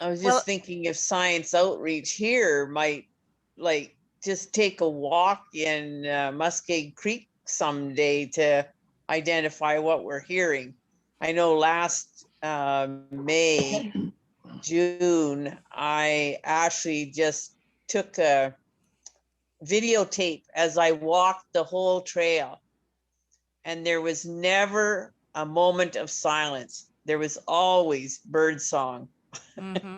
I was just thinking if science outreach here might like just take a walk in Muskeg Creek someday to identify what we're hearing. I know last May, June, I actually just took a videotape as I walked the whole trail, and there was never a moment of silence. There was always bird song. Mm-hmm.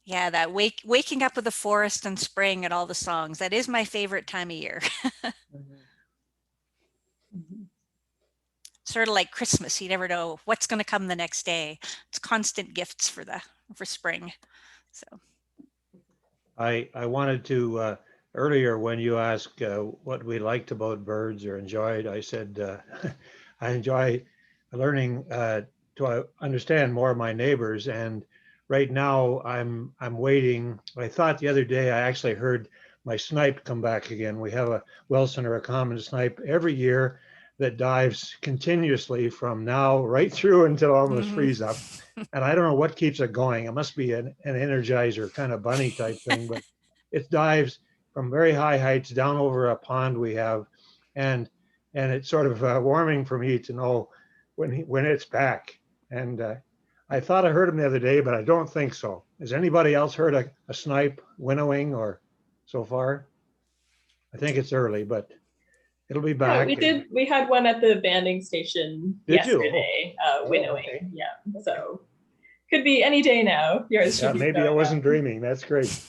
Yeah, that waking up with the forest and spring and all the songs. That is my favorite time of year. Sort of like Christmas. You never know what's going to come the next day. It's constant gifts for spring. So I wanted to earlier when you asked what we liked about birds or enjoyed, I said I enjoy learning to understand more of my neighbors. And right now I'm waiting. I thought the other day I actually heard my snipe come back again. We have a Wilson or a common snipe every year. that dives continuously from now right through until almost freeze up. And I don't know what keeps it going. It must be an energizer kind of bunny type thing, but it dives from very high heights down over a pond we have, and it's sort of warming for me to know when it's back. And I thought I heard him the other day, but I don't think so. Has anybody else heard a snipe winnowing or so far? I think it's early, but it'll be Yeah, back. we did. We had one at the banding station Did you? yesterday, Oh, winnowing. okay. Yeah, so could be any day now. Yours should Yeah, be maybe I going wasn't up. dreaming. That's great.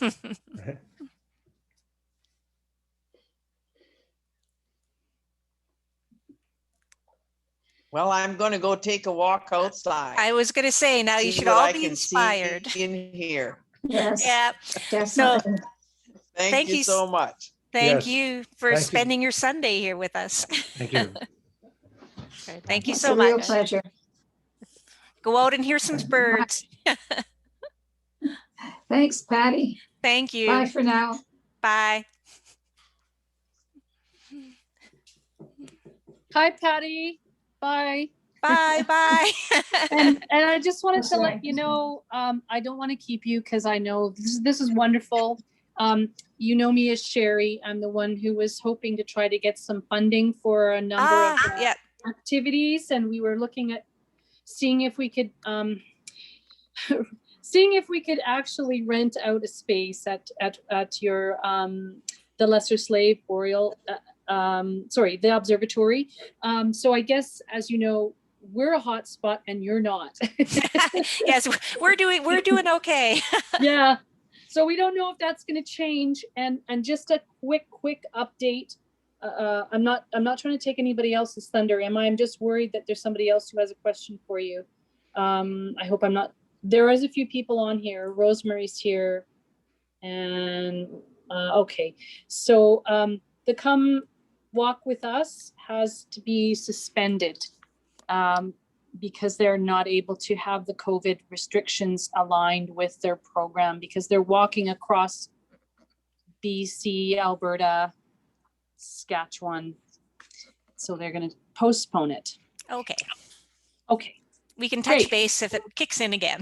Well, I'm going to go take a walk outside. I was going to say, now you See should what all I be can see inspired. in here. Yes, Yeah. definitely. Thank Thank you you. so much. Thank Yes. you for Thank you. spending your Sunday here with us. Thank you. Thank you It's so a real much. pleasure. Go out and hear some birds. Thanks, Patty. Thank you. Bye for now. Bye. Hi, Patty. Bye. Bye. Bye. And I just wanted That's to right. let you know, I don't want to keep you because I know this is wonderful. You know me as Sherry. I'm the one who was hoping to try to get some funding for a number of yeah. activities, and we were looking at seeing if we could seeing if we could actually rent out a space at your the Lesser Slave Boreal the observatory. So I guess, as you know, we're a hot spot and you're not. Yes, we're doing okay. Yeah. So we don't know if that's going to change. And just a quick update. I'm not trying to take anybody else's thunder, am I? I'm just worried that there's somebody else who has a question for you. I hope I'm not. There is a few people on here. Rosemary's here. And okay. So the Come Walk With Us has to be suspended because they're not able to have the COVID restrictions aligned with their program, because they're walking across BC, Alberta, Saskatchewan. So they're going to postpone it. Okay. Okay. We can touch Great. base if it kicks in again.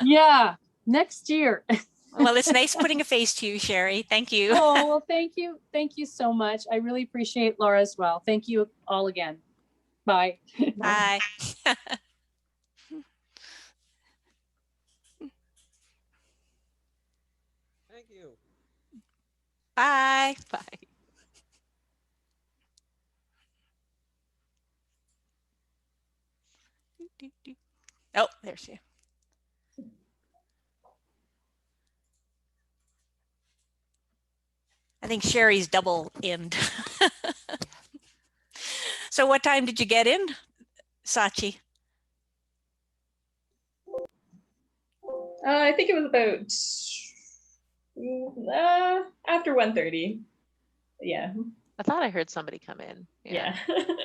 Yeah. Next year. Well, it's nice putting a face to you, Sherry. Thank you. Oh, well, thank you. Thank you so much. I really appreciate Laura as well. Thank you all again. Bye. Bye. Thank you. Bye. Bye. Oh, there's she. I think Sherry's double end. So what time did you get in, Sachi? I think it was about after 1:30. Yeah. I thought I heard somebody come in. Yeah.